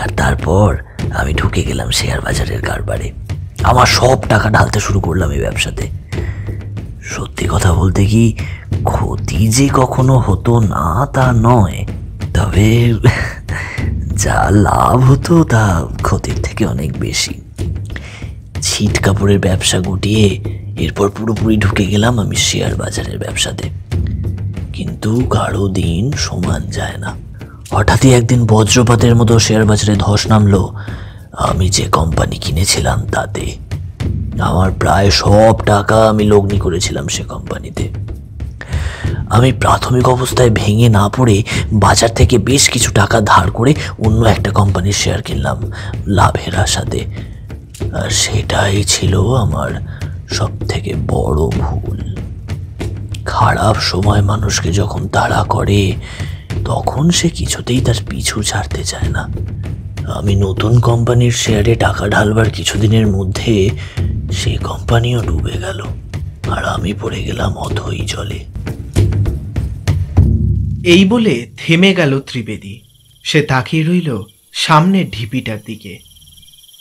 আর তারপর আমি ঢুকে গেলাম শেয়ার বাজারের কারবারে। আমার সব টাকা ঢালতে শুরু করলাম এই ব্যবসাতে। সত্যি কথা বলতে কি, ক্ষতি যে কখনো হতো না তা নয়, তবে যা লাভ হতো তা ক্ষতির থেকে অনেক বেশি। ছিট কাপড়ের ব্যবসা গুটিয়ে এরপর পুরোপুরি ঢুকে গেলাম আমি শেয়ার বাজারের ব্যবসাতে। কিন্তু কারো দিন সমান যায় না। হঠাৎই একদিন বজ্রপাতের মতো শেয়ার বাজারে ধস নামলো আমি যে কোম্পানি কিনেছিলাম তাতে। আমার প্রায় সব টাকা আমি লগ্নি করেছিলাম সে কোম্পানিতে। আমি প্রাথমিক অবস্থায় ভেঙে না পড়ে বাজার থেকে বেশ কিছু টাকা ধার করে অন্য একটা কোম্পানির শেয়ার কিনলাম লাভের আশাতে। আর সেটাই ছিল আমার সব থেকে বড় ভুল। খারাপ সময় মানুষকে যখন তাড়া করে তখন সে কিছুতেই তার পিছু ছাড়তে চায় না। আমি নতুন কোম্পানির শেয়ারে টাকা ঢালবার কিছুদিনের মধ্যে সেই কোম্পানিও ডুবে গেল আর আমি পড়ে গেলাম অথই জলে। এই বলে থেমে গেল ত্রিবেদী। সে তাকিয়ে রইল সামনের ঢিপিটার দিকে।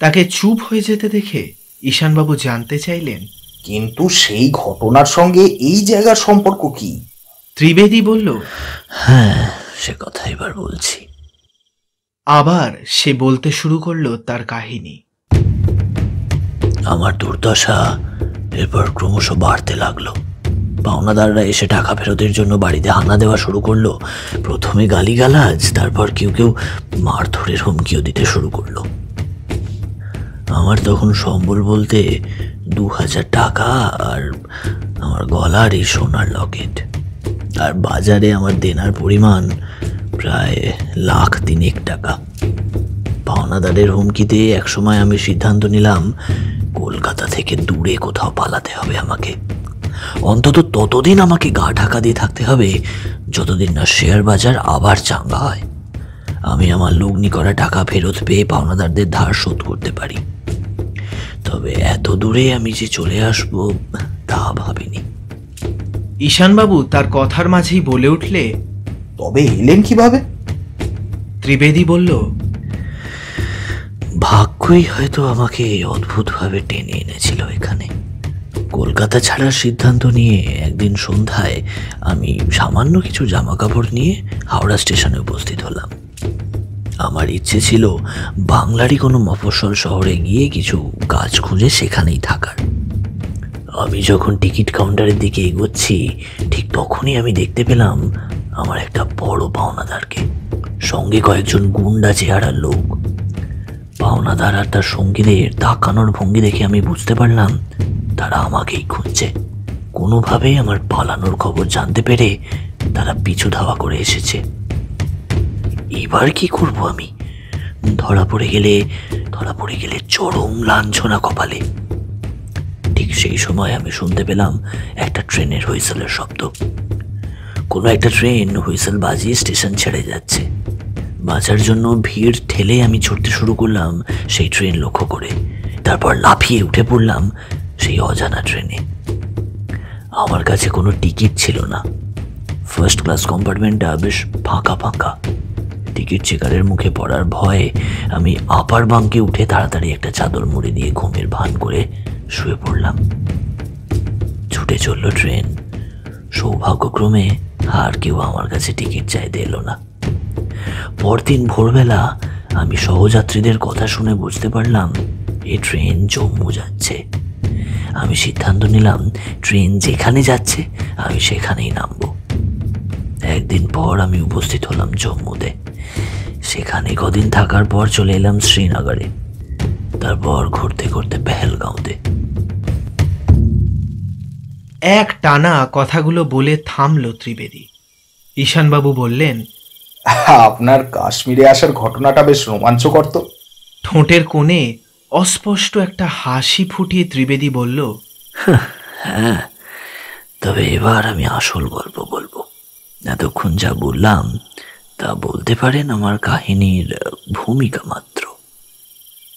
তাকে চুপ হয়ে যেতে দেখে ঈশানবাবু জানতে চাইলেন, কিন্তু সেই ঘটনার সঙ্গে এই জায়গার সম্পর্ক কি? ত্রিবেদী বলল, হ্যাঁ, সে কথা এবার বলছি। আবার সে বলতে শুরু করলো তার কাহিনী। আমার দুর্দশা এরপর ক্রমশ বাড়তে লাগলো। পাওনাদাররা এসে টাকা ফেরতের জন্য বাড়িতে হানা দেওয়া শুরু করলো। প্রথমে গালিগালাজ, তারপর কেউ কেউ মারধরের হুমকিও দিতে শুরু করলো। আমার তখন সম্বল বলতে 2000 টাকা আর আমার গলার এই সোনার লকেট। আর বাজারে আমার দেনার পরিমাণ প্রায় 1,03,000 টাকা। পাওনাদারের হুমকিতে একসময় আমি সিদ্ধান্ত নিলাম কলকাতা থেকে দূরে কোথাও পালাতে হবে আমাকে। অন্তত ততদিন আমাকে গা ঢাকা দিয়ে থাকতে হবে যতদিন না শেয়ার বাজার আবার চাঙ্গা হয়, আমি আমার লগ্নি করা টাকা ফেরত পেয়ে পাওনাদারদের ধার শোধ করতে পারি। তবে এত দূরে আমি যে চলে আসব তা ভাবিনি। ঈশানবাবু তার কথার মাঝেই বলে উঠলে, তবে এলেন কিভাবে? ত্রিবেদী বলল, ভাগ্যই হয়তো আমাকে অদ্ভুতভাবে টেনে এনেছিল এখানে। কলকাতা ছাড়ার সিদ্ধান্ত নিয়ে একদিন সন্ধ্যায় আমি সামান্য কিছু জামা কাপড় নিয়ে হাওড়া স্টেশনে উপস্থিত হলাম। আমার ইচ্ছে ছিল বাংলারই কোনো মফস্বল শহরে গিয়ে কিছু কাজ খুঁজে সেখানেই থাকার। আমি যখন টিকিট কাউন্টারের দিকে এগোচ্ছি ঠিক তখনই আমি দেখতে পেলাম আমার একটা বড় পাওনাদারকে, সঙ্গে কয়েকজন গুন্ডা চেহারার লোক। পাওনাদার আর তার সঙ্গীদের তাকানোর ভঙ্গি দেখে আমি বুঝতে পারলাম তারা আমাকেই খুঁজছে। কোনোভাবেই আমার পালানোর খবর জানতে পেরে তারা পিছু ধাওয়া করে এসেছে। এবার কি করব আমি? ধরা পড়ে গেলে চরম লাঞ্ছনা কপালে। ঠিক সেই সময় আমি শুনতে পেলাম একটা ট্রেনের হুইসেলের শব্দ। কোনো একটা ট্রেন হুইসেল বাজিয়ে স্টেশন ছেড়ে যাচ্ছে। বাঁচার জন্য ভিড় ঠেলে আমি ছুটতে শুরু করলাম সেই ট্রেন লক্ষ্য করে। তারপর লাফিয়ে উঠে পড়লাম সেই অজানা ট্রেনে। আমার কাছে কোনো টিকিট ছিল না। ফার্স্ট ক্লাস কম্পার্টমেন্টটা বেশ ফাঁকা ফাঁকা। টিকিট চেকারের মুখে পড়ার ভয়ে আমি আপার বাঙ্কে উঠে তাড়াতাড়ি একটা চাদর মুড়ি দিয়ে ঘুমের ভান করে শুয়ে পড়লাম। ছুটে চলল ট্রেন। সৌভাগ্যক্রমে আর কেউ আমার কাছে টিকিট চাইতে এলো না। পরদিন ভোরবেলা আমি সহযাত্রীদের কথা শুনে বুঝতে পারলাম এই ট্রেন জম্মু যাচ্ছে। আমি সিদ্ধান্ত নিলাম ট্রেন যেখানে যাচ্ছে আমি সেখানেই নামবো। একদিন পর আমি উপস্থিত হলাম জম্মুতে। সেখানে কদিন থাকার পর চলে এলাম শ্রীনগরে, তারপর ঘুরতে ঘুরতে পেহেলগাঁওতে। এক টানা কথাগুলো বলে থামল ত্রিবেদী। ঈশানবাবু বললেন, আপনার কাশ্মীরে আসার ঘটনাটা বেশ রোমাঞ্চকর তো। ঠোঁটের কোণে অস্পষ্ট একটা হাসি ফুটিয়ে ত্রিবেদী বলল, হ্যাঁ, তবে এবার আমি আসল গল্প বলবো। এতক্ষণ যা বললাম তা বলতে পারেন আমার কাহিনীর ভূমিকা মাত্র।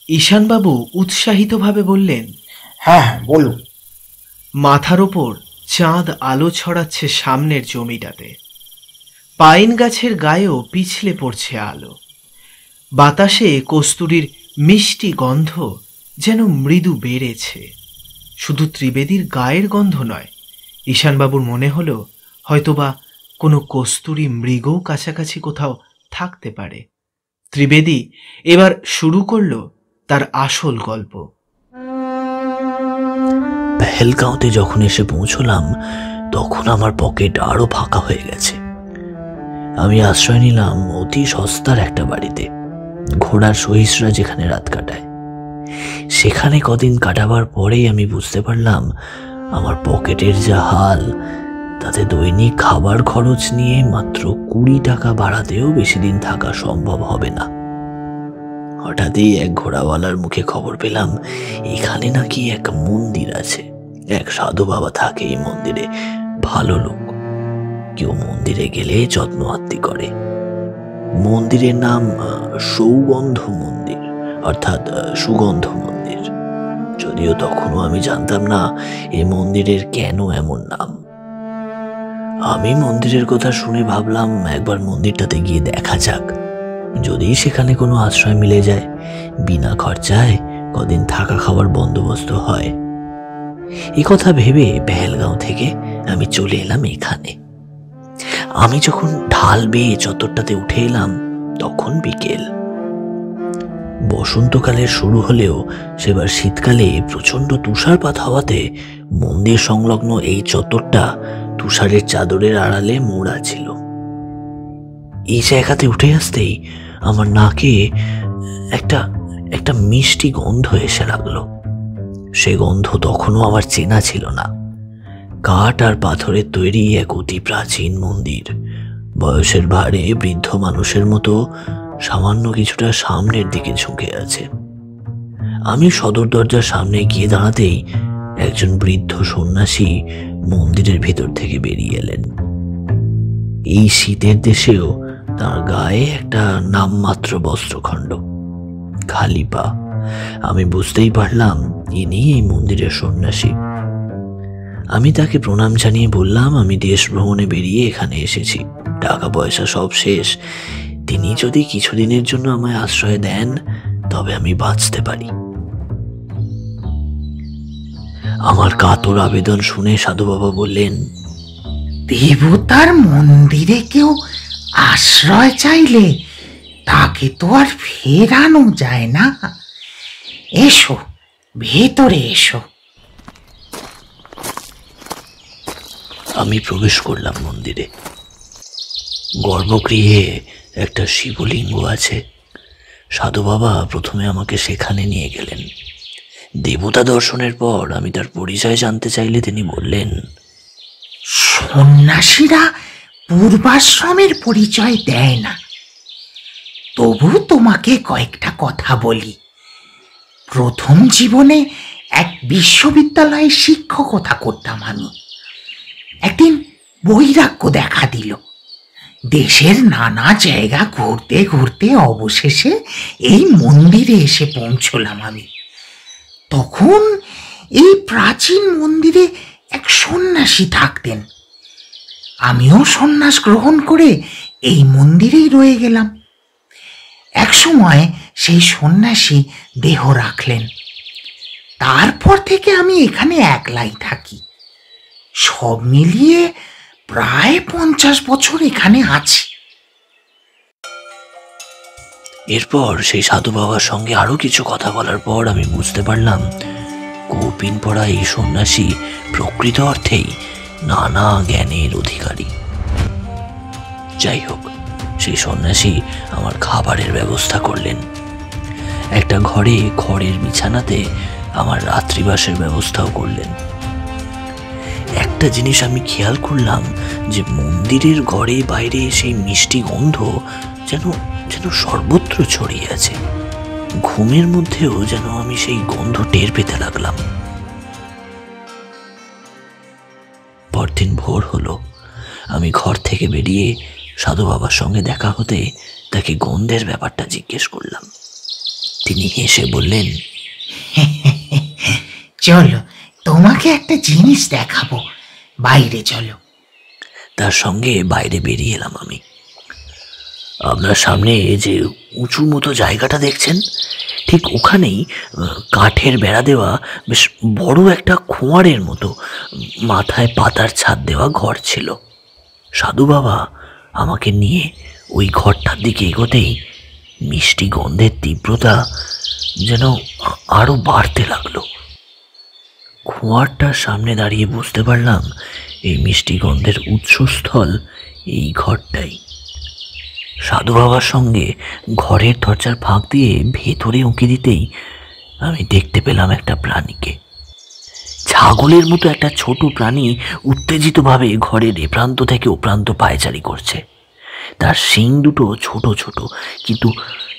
ঈশানবাবু উৎসাহিতভাবে বললেন, হ্যাঁ হ্যাঁ, বলুন। মাথার ওপর চাঁদ আলো ছড়াচ্ছে সামনের জমিটাতে। পাইন গাছের গায়েও পিছলে পড়ছে আলো। বাতাসে কস্তুরীর মিষ্টি গন্ধ যেন মৃদু বেড়েছে। শুধু ত্রিবেদীর গায়ের গন্ধ নয়, ঈশানবাবুর মনে হলো হয়তোবা কোনো কস্তুরী মৃগও কাছাকাছি কোথাও থাকতে পারে। ত্রিবেদী এবার শুরু করলো তার আসল গল্প। পেহেলগাঁওতে যখন এসে পৌঁছলাম তখন আমার পকেট আরো ফাঁকা হয়ে গেছে। আমি আশ্রয় নিলাম অতি সস্তার একটা বাড়িতে, ঘোড়ার সহিসরা যেখানে রাত কাটায়। সেখানে কদিন কাটাবার পরেই আমি বুঝতে পারলাম আমার পকেটের যা হাল, তাতে দৈনিক খাবার খরচ নিয়ে মাত্র 20 টাকা বাড়াতেও বেশি দিন থাকা সম্ভব হবে না। হঠাৎই এক ঘোড়াওয়ালার মুখে খবর পেলাম এখানে নাকি এক মন্দির আছে। এক সাধু বাবা থাকে এই মন্দিরে, ভালো লোক। কেউ মন্দিরে গেলে যত্ন আত্তি করে। মন্দিরের নাম সৌগন্ধ মন্দির, অর্থাৎ সুগন্ধ মন্দির। যদিও তখনও আমি জানতাম না এই মন্দিরের কেন এমন নাম। আমি মন্দিরের কথা শুনে ভাবলাম একবার মন্দিরটাতে গিয়ে দেখা যাক, যদি সেখানে কোনো আশ্রয় মিলে যায়, বিনা খরচায় কদিন থাকা খাওয়ার বন্দোবস্ত হয়। এই কথা ভেবে পেহেলগাঁও থেকে আমি চলে এলাম এখানে। আমি যখন ঢাল বেয়ে চত্বরটাতে উঠে এলাম তখন বিকেল। বসন্তকালের শুরু হলেও সেবার শীতকালে প্রচন্ড তুষারপাত হওয়াতে মন্দির সংলগ্ন এই চত্বরটা তুষারের চাদরের আড়ালে মোড়া ছিল। এই জায়গাতে উঠে আসতেই আমার নাকে একটা মিষ্টি গন্ধ এসে লাগলো। সে গন্ধ তখনও আমার চেনা ছিল না। কাঠ আর পাথরের তৈরি এক অতি প্রাচীন মন্দির, বয়সের ভারে বৃদ্ধ মানুষের মতো সামান্য কিছুটা সামনের দিকে ঝুঁকে আছে। আমি সদর দরজার সামনে গিয়ে দাঁড়াতেই একজন বৃদ্ধ সন্ন্যাসী মন্দিরের ভেতর থেকে বেরিয়ে এলেন। এই শীতের দেশেও তার গায়ে একটা নামমাত্র বস্ত্রখণ্ড, খালি পা। আমি বুঝতেই পারলাম ইনি এই মন্দিরের সন্ন্যাসী। আমি তাকে প্রণাম জানিয়ে বললাম আমি দেশ ভ্রমণে বেরিয়ে এখানে এসেছি, টাকা পয়সা সব শেষ। তিনি যদি কিছুদিনের জন্য আমায় আশ্রয় দেন তবে আমি বাঁচতে পারি। আমার কাতর আবেদন শুনে সাধু বাবা বললেন, দেবতার মন্দিরে কেউ আশ্রয় চাইলে তাকে তো আর ফেরানো যায় না। এসো, ভেতরে এসো। আমি প্রবেশ করলাম মন্দিরে। গর্ভগৃহে একটা শিবলিঙ্গ আছে। সাধু বাবা প্রথমে আমাকে সেখানে নিয়ে গেলেন। দেবতা দর্শনের পর আমি তার পরিচয় জানতে চাইলে তিনি বললেন, সন্ন্যাসীরা পূর্বাশ্রমের পরিচয় দেয় না, তবু তোমাকে কয়েকটা কথা বলি। প্রথম জীবনে এক বিশ্ববিদ্যালয়ে শিক্ষকতা করতাম আমি। একদিন বৈরাগ্য দেখা দিল। দেশের নানা জায়গা ঘুরতে ঘুরতে অবশেষে এই মন্দিরে এসে পৌঁছলাম আমি। তখন এই প্রাচীন মন্দিরে এক সন্ন্যাসী থাকতেন। আমিও সন্ন্যাস গ্রহণ করে এই মন্দিরেই রয়ে গেলাম। এক সময় সেই সন্ন্যাসী দেহ রাখলেন। তারপর থেকে আমি এখানে একলাই থাকি। সব মিলিয়ে প্রায় 50 বছর এখানে আছি। এরপর সেই সাধু বাবার সঙ্গে আরো কিছু কথা বলার পর আমি বুঝতে পারলাম কৌপিন পড়া এই সন্ন্যাসী প্রকৃত অর্থেই নানা জ্ঞানের অধিকারী। যাই হোক, সেই সন্ন্যাসী আমার খাবারের ব্যবস্থা করলেন। একটা ঘরে খড়ের বিছানাতে আমার রাত্রিবাসের ব্যবস্থাও করলেন। একটা জিনিস আমি খেয়াল করলাম যে মন্দিরের ঘরে বাইরে সেই মিষ্টি গন্ধ যেন যেন সর্বত্র ছড়িয়ে আছে। ঘুমের মধ্যেও যেন আমি সেই গন্ধ টের পেতে লাগলাম। পরদিন ভোর হলো। আমি ঘর থেকে বেরিয়ে সাধু বাবার সঙ্গে দেখা হতে তাকে গন্ধের ব্যাপারটা জিজ্ঞেস করলাম। তিনি হেসে বললেন, চলো, তোমাকে একটা জিনিস দেখাবো, বাইরে চলো। তার সঙ্গে বাইরে বেরিয়ে এলাম আমি। আপনার সামনে যে উঁচু মতো জায়গাটা দেখছেন, ঠিক ওখানেই কাঠের বেড়া দেওয়া বেশ বড় একটা খোঁয়ারের মতো মাথায় পাতার ছাদ দেওয়া ঘর ছিল। সাধু বাবা আমাকে নিয়ে ওই ঘরটার দিকে এগোতেই মিষ্টি গন্ধের তীব্রতা যেন আরো বাড়তে লাগলো। খোঁয়ারটার সামনে দাঁড়িয়ে বুঝতে পারলাম এই মিষ্টি গন্ধের উৎসস্থল এই ঘরটাই। সাধু বাবার সঙ্গে ঘরের দরজার ফাঁক দিয়ে ভেতরে উঁকি দিতেই আমি দেখতে পেলাম একটা প্রাণীকে। ছাগলের মতো একটা ছোট প্রাণী উত্তেজিতভাবে ঘরের এ প্রান্ত থেকে ও প্রান্ত পায়চারি করছে। তার শিং দুটো ছোট ছোট, কিন্তু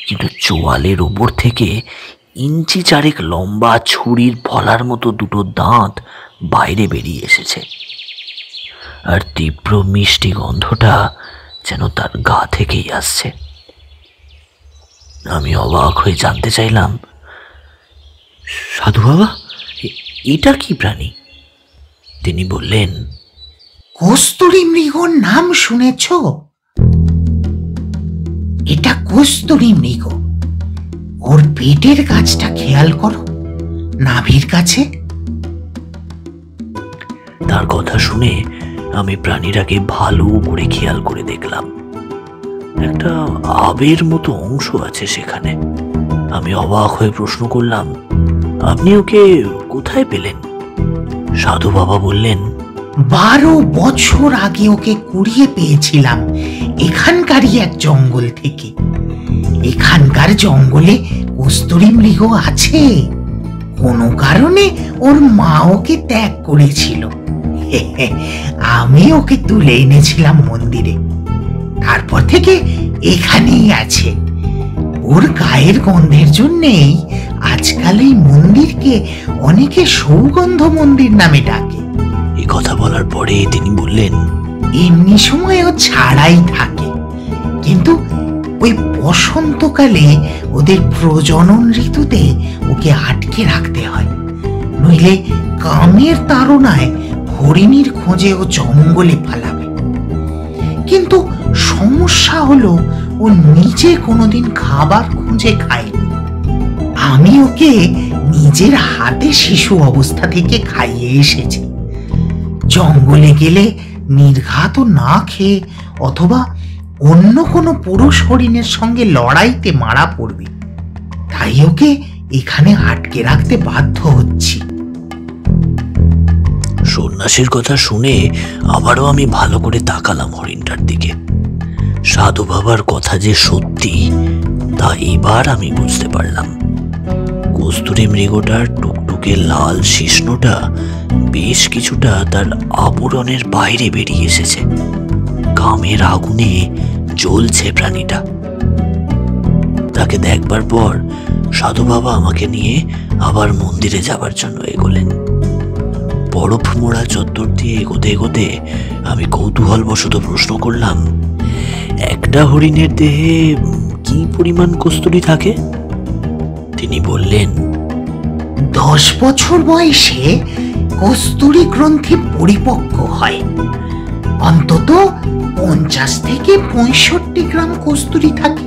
কিন্তু চোয়ালের ওপর থেকে ইঞ্চি চারেক লম্বা ছুরির ফলার মতো দুটো দাঁত বাইরে বেরিয়ে এসেছে। আর তীব্র মিষ্টি গন্ধটা যেন তার গা থেকেই আসছে। আমি অবাক হয়ে জানতে চাইলাম, সাধু বাবা, এটা কি প্রাণী? তিনি বললেন, কস্তুরী মৃগর নাম শুনেছ? এটা কস্তুরী মৃগ। ওর পেটের কাছটা খেয়াল করো, নাভির কাছে। তার কথা শুনে আমি প্রাণীটাকে ভালো করে খেয়াল করে দেখলাম। একটা আবের মতো অংশ আছে সেখানে। আমি অবাক হয়ে প্রশ্ন করলাম, আপনি ওকে কোথায় পেলেন? সাধু বাবা বললেন, 12 বছর আগে ওকে কুড়িয়ে পেয়েছিলাম এখানকারই এক জঙ্গল থেকে। এখানকার জঙ্গলে কস্তুরী মৃগ আছে। কোনো কারণে ওর মা ওকে ত্যাগ করেছিল। আমি ওকে তুলে এনেছিলাম মন্দিরে। তারপর থেকে এখানেই আছে। ওর গায়ের গন্ধের জন্যেই আজকাল এই মন্দিরকে অনেকে সৌগন্ধ মন্দির নামে ডাকে। এই কথা বলার পরে তিনি বললেন, এমনি সময় ও ছাড়াই থাকে, কিন্তু ওই বসন্তকালে ওদের প্রজনন ঋতুতে ওকে আটকে রাখতে হয়, নইলে কামের তাড়নায় হরিণীর খোঁজে ও জঙ্গলে পালাবে। কিন্তু সমস্যা হলো ও নিজে কোনোদিন খাবার খুঁজে খায়নি। আমি ওকে নিজের হাতে শিশু অবস্থা থেকে খাইয়ে এসেছি। জঙ্গলে গেলে নির্ঘাত না খেয়ে অথবা অন্য কোনো পুরুষ হরিণের সঙ্গে লড়াইতে মারা পড়বে, তাই ওকে এখানে আটকে রাখতে বাধ্য হচ্ছি। সন্ন্যাসীর কথা শুনে আবারও আমি ভালো করে তাকালাম হরিণটার দিকে। সাধু বাবার কথা যে সত্যি তা এবার আমি বুঝতে পারলাম। কস্তুরী মৃগটার টুকটুকে লাল শিশ্নটা বেশ কিছুটা তার আবরণের বাইরে বেরিয়ে এসেছে। কামের আগুনে জ্বলছে প্রাণীটা। তাকে দেখবার পর সাধু বাবা আমাকে নিয়ে আবার মন্দিরে যাবার জন্য এগোলেন। বরফ মোড়া চত্বর দিয়ে এগোতে এগোতে আমি কৌতূহলবশত প্রশ্ন করলাম, একটা হরিণের দেহে কি পরিমাণ কস্তুরী থাকে? তিনি বললেন, 10 বছর বয়সে কস্তুরী গ্রন্থি পরিপক্ক হয়। অন্তত 50 থেকে 65 গ্রাম কস্তুরী থাকে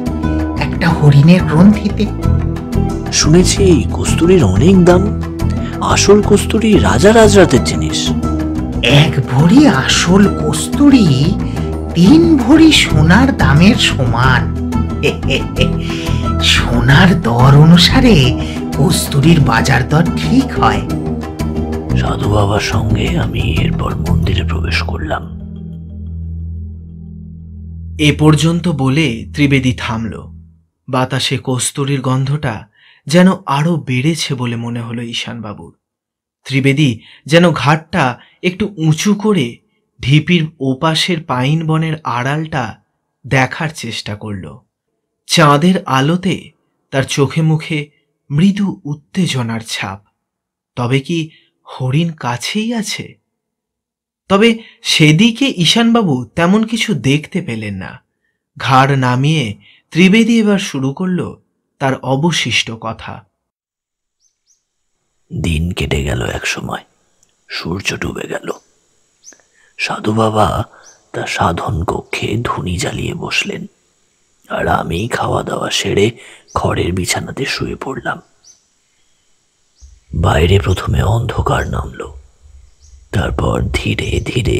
একটা হরিণের গ্রন্থিতে। শুনেছি কস্তুরীর অনেক দাম। আসল কস্তুরী রাজা রাজরাতের জিনিস। 1 ভরি আসল কস্তুরী 3 ভরি সোনার দামের সমান। সোনার দর অনুসারে কস্তুরীর বাজার দর ঠিক হয়। সাধু বাবার সঙ্গে আমি এরপর মন্দিরে প্রবেশ করলাম। এ পর্যন্ত বলে ত্রিবেদী থামল। বাতাসে কস্তুরীর গন্ধটা যেন আরো বেড়েছে বলে মনে হলো ঈশানবাবুর। ত্রিবেদী যেন ঘাটটা একটু উঁচু করে ঢিপির ওপাশের পাইন বনের আড়ালটা দেখার চেষ্টা করল। চাঁদের আলোতে তার চোখে মুখে মৃদু উত্তেজনার ছাপ। তবে কি হরিণ কাছেই আছে? তবে সেদিকে ঈশানবাবু তেমন কিছু দেখতে পেলেন না। ঘাড় নামিয়ে ত্রিবেদী এবার শুরু করল তার অবশিষ্ট কথা। দিন কেটে গেল, এক সময় সূর্য ডুবে গেল। সাধু বাবা তার সাধন কক্ষে ধুনি জ্বালিয়ে বসলেন, আর আমি খাওয়া দাওয়া সেরে খড়ের বিছানাতে শুয়ে পড়লাম। বাইরে প্রথমে অন্ধকার নামল, তারপর ধীরে ধীরে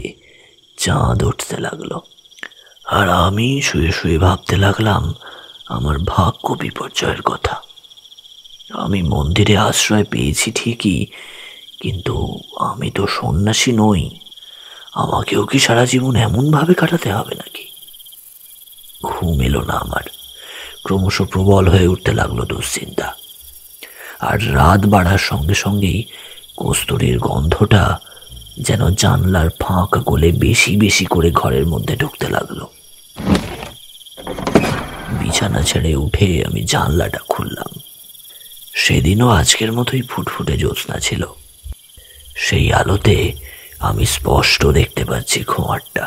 চাঁদ উঠতে লাগলো। আর আমি শুয়ে শুয়ে ভাবতে লাগলাম আমার ভাগ্য বিপর্যয়ের কথা। আমি মন্দিরে আশ্রয় পেয়েছি ঠিকই, কিন্তু আমি তো সন্ন্যাসী নই। আমাকেও কি সারা জীবন এমনভাবে কাটাতে হবে নাকি? ঘুম এলো না আমার। ক্রমশ প্রবল হয়ে উঠতে লাগলো দুশ্চিন্তা। আর রাত বাড়ার সঙ্গে সঙ্গেই কস্তুরীর গন্ধটা যেন জানলার ফাঁক গলে বেশি বেশি করে ঘরের মধ্যে ঢুকতে লাগলো। বিছানা ছেড়ে উঠে আমি জানলাটা খুললাম। সেদিনও আজকের মতোই ফুটফুটে জ্যোৎস্না ছিল। সেই আলোতে আমি স্পষ্ট দেখতে পাচ্ছি খোঁয়ারটা।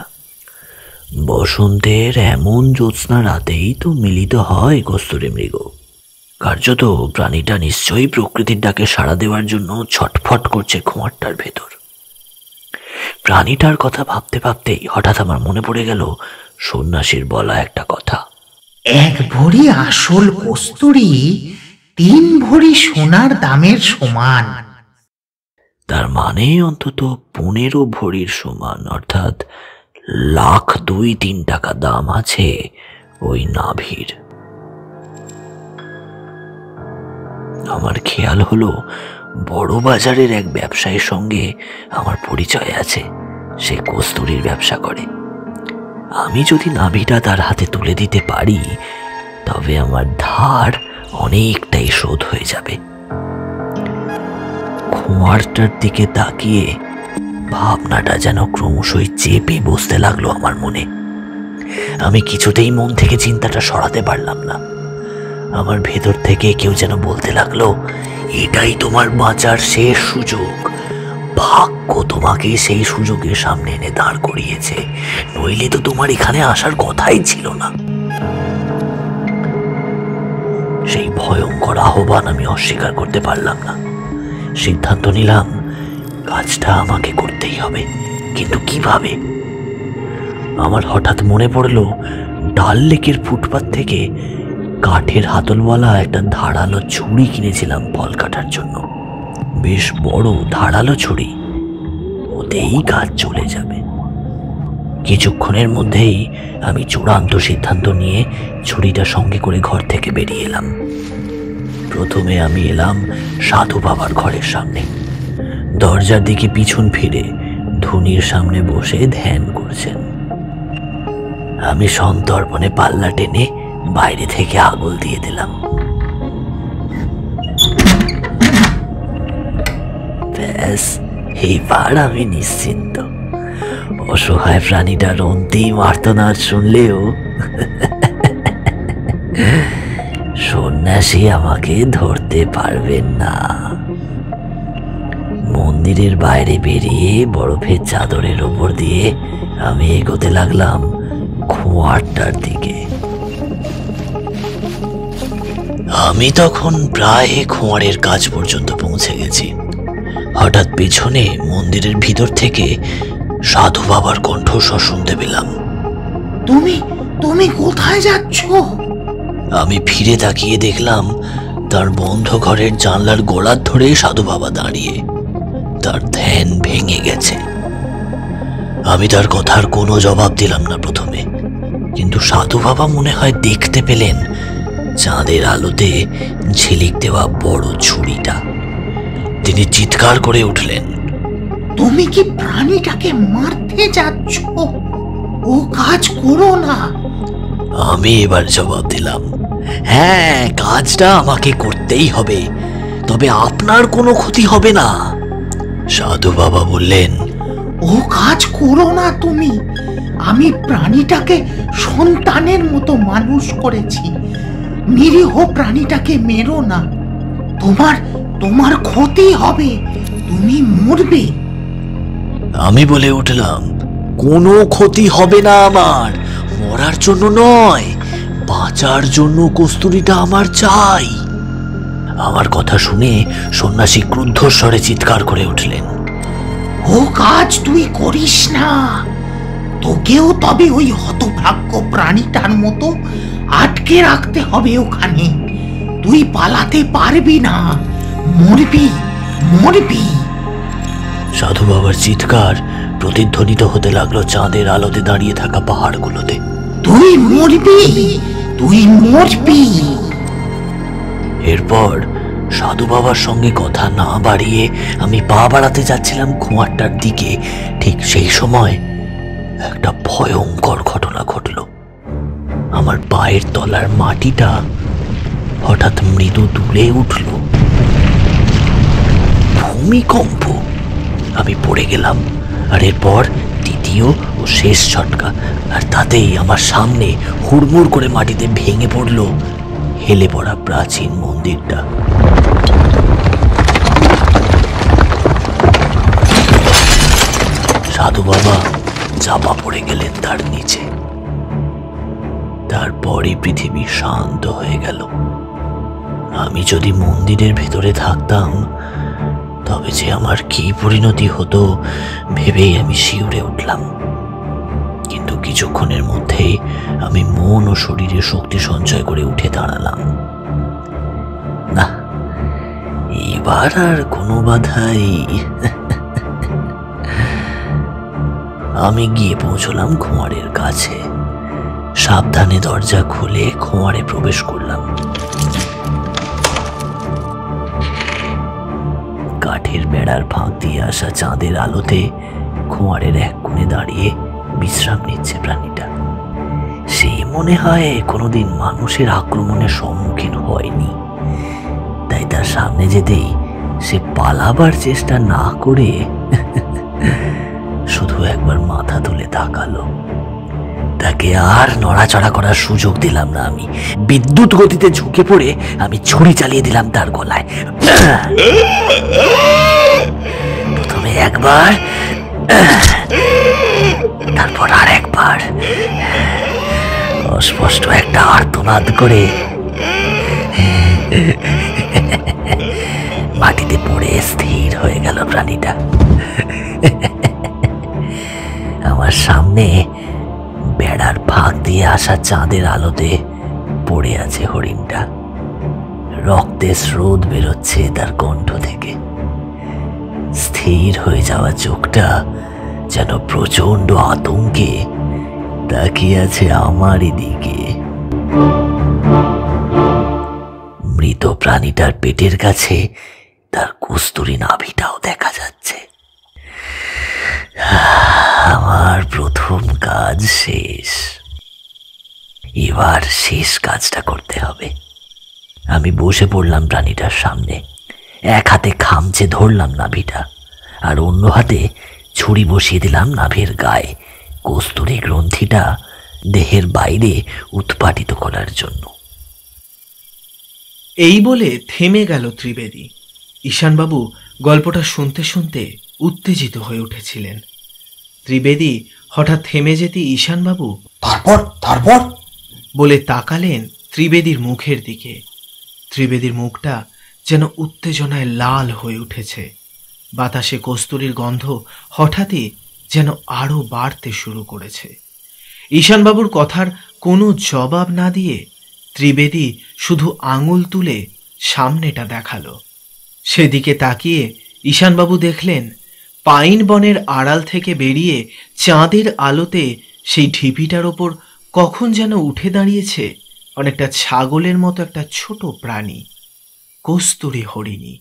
বসন্তের এমন জ্যোৎস্না রাতেই তো মিলিত হয় কস্তুরী মৃগ। কার্যত প্রাণীটা নিশ্চয়ই প্রকৃতির ডাকে সাড়া দেওয়ার জন্য ছটফট করছে খোঁয়ারটার ভেতর। প্রাণীটার কথা ভাবতে ভাবতেই হঠাৎ আমার মনে পড়ে গেল সন্ন্যাসীর বলা একটা কথা। 1 ভরি আসল কস্তুরী 3 ভরি সোনার দামের সমান। তার মানে অন্তত 15 ভরির সমান, অর্থাৎ 1,02,3 টাকা দাম আছে ওই নাভির। আমার খেয়াল হলো বড় বাজারের এক ব্যবসায়ীর সঙ্গে আমার পরিচয় আছে। সে কস্তুরীর ব্যবসা করে। আমি যদি নাভিটা তার হাতে তুলে দিতে পারি, তবে আমার ধার অনেকটাই শোধ হয়ে যাবে। খোঁয়ারটার দিকে তাকিয়ে ভাবনাটা যেন ক্রমশই চেপে বসতে লাগলো আমার মনে। আমি কিছুতেই মন থেকে চিন্তাটা সরাতে পারলাম না। আমার ভেতর থেকে কেউ যেন বলতে লাগলো, এটাই তোমার বাঁচার শেষ সুযোগ। ভাগ্য তোমাকে সেই সুযোগের সামনে এনে দাঁড় করিয়েছে, নইলে তো তোমার এখানে আসার কথাই ছিল না। সেই ভয়ঙ্কর আহ্বান আমি অস্বীকার করতে পারলাম না। সিদ্ধান্ত নিলাম কাজটা আমাকে করতেই হবে, কিন্তু কিভাবে? আমার হঠাৎ মনে পড়লো ডাল লেকের ফুটপাত থেকে কাঠের হাতলওয়ালা একটা ধারালো ছুরি কিনেছিলাম ফল কাটার জন্য। বেশ বড় ধারালো ছুরি, ওতেই কাজ চলে যাবে। কিছুক্ষণের মধ্যেই আমি চূড়ান্ত সিদ্ধান্ত নিয়ে ছুরিটা সঙ্গে করে ঘর থেকে বেরিয়ে এলাম। প্রথমে আমি এলাম সাধু বাবার ঘরের সামনে। দরজার দিকে পিছন ফিরে ধুনির সামনে বসে ধ্যান করছেন। আমি সন্তর্পণে পাল্লা টেনে বাইরে থেকে আগল দিয়ে দিলাম। ব্যাস, এইবার আমি নিশ্চিন্ত। অসহায় প্রাণীটার অন্তিম আর্তনাদ শুনলেও সন্ন্যাসী আমাকে ধরতে পারবেন না। মন্দিরের বাইরে বেরিয়ে বরফের চাদরের ওপর দিয়ে আমি এগোতে লাগলাম খোঁয়ারটার দিকে। আমি তখন প্রায় খোঁয়ারের কাজ পর্যন্ত পৌঁছে গেছি। হঠাৎ পেছনে মন্দিরের ভিতর থেকে সাধু বাবার কণ্ঠস্বর শুনতে পেলাম। তুমি তুমি কোথায় যাচ্ছ? আমি ফিরে তাকিয়ে দেখলাম তার বন্ধ ঘরের জানলার গোড়ার ধরে সাধু বাবা দাঁড়িয়ে। তার ধ্যান ভেঙে গেছে। আমি তার কথার কোনো জবাব দিলাম না প্রথমে, কিন্তু সাধু বাবা মনে হয় দেখতে পেলেন চাঁদের আলোতে ঝিলিক দেওয়া বড় ছুরিটা। তিনি চিৎকার করে উঠলেন, তুমি কি প্রাণীটাকে মারতে যাচ্ছ? ও কাজ করো না। আমি এবার জবাব দিলাম, হ্যাঁ, কাজটা আমাকে করতেই হবে, তবে আপনার কোনো ক্ষতি হবে না। সাধু বাবা বললেন, ও কাজ করো না তুমি। আমি প্রাণীটাকে সন্তানের মতো মানুষ করেছি। নিরীহ প্রাণীটাকে মেরো না। তোমার তোমার ক্ষতি হবে, তুমি মরবে। আমি বলে উঠলাম, কোনো ক্ষতি হবে না আমার, মরার জন্য নয়, বাঁচার জন্য কস্তুরীটা আমার চাই। আমার কথা শুনে সন্ন্যাসী ক্রুদ্ধস্বরে চিৎকার করে উঠলেন, ও কাজ তুই করিস না। তোকেও তবে ওই হতভাগ্য প্রাণীটার মতো আটকে রাখতে হবে ওখানে। তুই পালাতে পারবি না, মরবি মরবি। সাধু বাবার চিৎকার প্রতিধ্বনিত হতে লাগলো চাঁদের আলোতে দাঁড়িয়ে থাকা পাহাড়গুলোতে। তুই মরবি, তুই মরবি। এরপর সাধু বাবার সঙ্গে কথা না বাড়িয়ে আমি পা বাড়াতে যাচ্ছিলাম কুয়ারটার দিকে। ঠিক সেই সময় একটা ভয়ঙ্কর ঘটনা ঘটল। আমার পায়ের তলার মাটিটা হঠাৎ মৃদু দুলে উঠল। ভূমিকম্প। আমি পড়ে গেলাম, আর এরপর দ্বিতীয় ও শেষ ঝটকা, আর তাতেই আমার সামনে হুড়মুড় করে মাটিতে ভেঙে পড়ল হেলে পড়া প্রাচীন মন্দিরটা। সাধু বাবা চাপা পড়ে গেলেন তার নিচে। তারপরই পৃথিবী শান্ত হয়ে গেল। আমি যদি মন্দিরের ভেতরে থাকতাম তবে যে আমার কি পরিণতি হতো ভেবেই আমি শিউরে উঠলাম। কিন্তু কিছুক্ষণের মধ্যেই আমি মন ও শরীরে শক্তি সঞ্চয় করে উঠে দাঁড়ালাম। না, এবার আর কোনো বাধাই। আমি গিয়ে পৌঁছলাম খোঁয়ারের কাছে। সাবধানে দরজা খুলে খোঁয়ারে প্রবেশ করলাম। কাঠের বেড়ার ফাঁক দিয়ে আসা চাঁদের আলোতে খোঁয়ারের এক কোণে দাঁড়িয়ে বিশ্রাম নিচ্ছে প্রাণীটা। সে মনে হয় কোনোদিন মানুষের আক্রমণের সম্মুখীন হয়নি, তাই তার সামনে যেতেই সে পালাবার চেষ্টা না করে শুধু একবার মাথা তুলে তাকালো। তাকে আর নড়াচড়া করার সুযোগ দিলাম না। আমি বিদ্যুৎ গতিতে ঝুঁকে পড়ে আমি ছুরি চালিয়ে দিলাম তার গলায়। প্রথমে একবার, তারপর আর একবার। অস্পষ্ট একটা আর্তনাদ করে মাটিতে পড়ে স্থির হয়ে গেল প্রাণীটা। আমার সামনে বেড়ার ফাঁক দিয়ে আসা চাঁদের আলোতে পড়ে আছে হরিণটা। রক্তের স্রোত বেরোচ্ছে তার কণ্ঠ থেকে। স্থির হয়ে যাওয়া চোখটা যেন প্রচন্ড আতঙ্কে তাকিয়ে আছে আমারই দিকে। মৃত প্রাণীটার পেটের কাছে তার কস্তুরী নাভিটাও দেখা যাচ্ছে। আমার প্রথম কাজ শেষ। এবার শেষ কাজটা করতে হবে। আমি বসে পড়লাম প্রাণীটার সামনে। এক হাতে খামচে ধরলাম নাভিটা, আর অন্য হাতে ছুরি বসিয়ে দিলাম নাভির গায়ে, কস্তুরী গ্রন্থিটা দেহের বাইরে উৎপাটিত করার জন্য। এই বলে থেমে গেল ত্রিবেদী। ঈশানবাবু গল্পটা শুনতে শুনতে উত্তেজিত হয়ে উঠেছিলেন। ত্রিবেদী হঠাৎ থেমে যেতে ঈশানবাবু তারপর তারপর বলে তাকালেন ত্রিবেদীর মুখের দিকে। ত্রিবেদীর মুখটা যেন উত্তেজনায় লাল হয়ে উঠেছে। বাতাসে কস্তুরীর গন্ধ হঠাৎই যেন আরো বাড়তে শুরু করেছে। ঈশানবাবুর কথার কোনো জবাব না দিয়ে ত্রিবেদী শুধু আঙুল তুলে সামনেটা দেখালো। সেদিকে তাকিয়ে ঈশানবাবু দেখলেন পাইন বনের আড়াল থেকে বেরিয়ে চাঁদের আলোতে সেই ঢিপিটার ওপর কখন যেন উঠে দাঁড়িয়েছে অনেকটা ছাগলের মতো একটা ছোট প্রাণী, কস্তুরী হরিণী।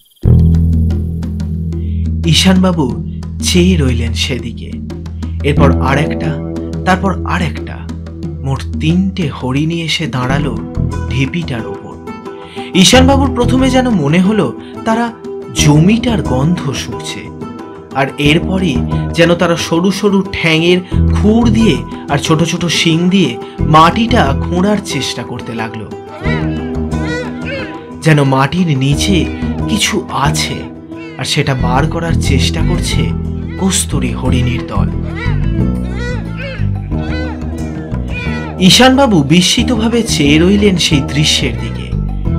ঈশানবাবু চেয়ে রইলেন সেদিকে। এরপর আরেকটা, তারপর আরেকটা, মোট 3টে হরিণী এসে দাঁড়ালো ঢিপিটার ওপর। ঈশানবাবুর প্রথমে যেন মনে হলো তারা জমিটার গন্ধ শুকছে, আর এরপরে যেন তারা সরু সরু ঠ্যাঙের খুর দিয়ে আর ছোট ছোট শিং দিয়ে মাটিটা খোঁড়ার চেষ্টা করতে লাগলো, যেন মাটির নিচে কিছু আছে আর সেটা বার করার চেষ্টা করছে কস্তুরী হরিণীর দল। ঈশানবাবু বিস্মিতভাবে চেয়ে রইলেন সেই দৃশ্যের দিকে।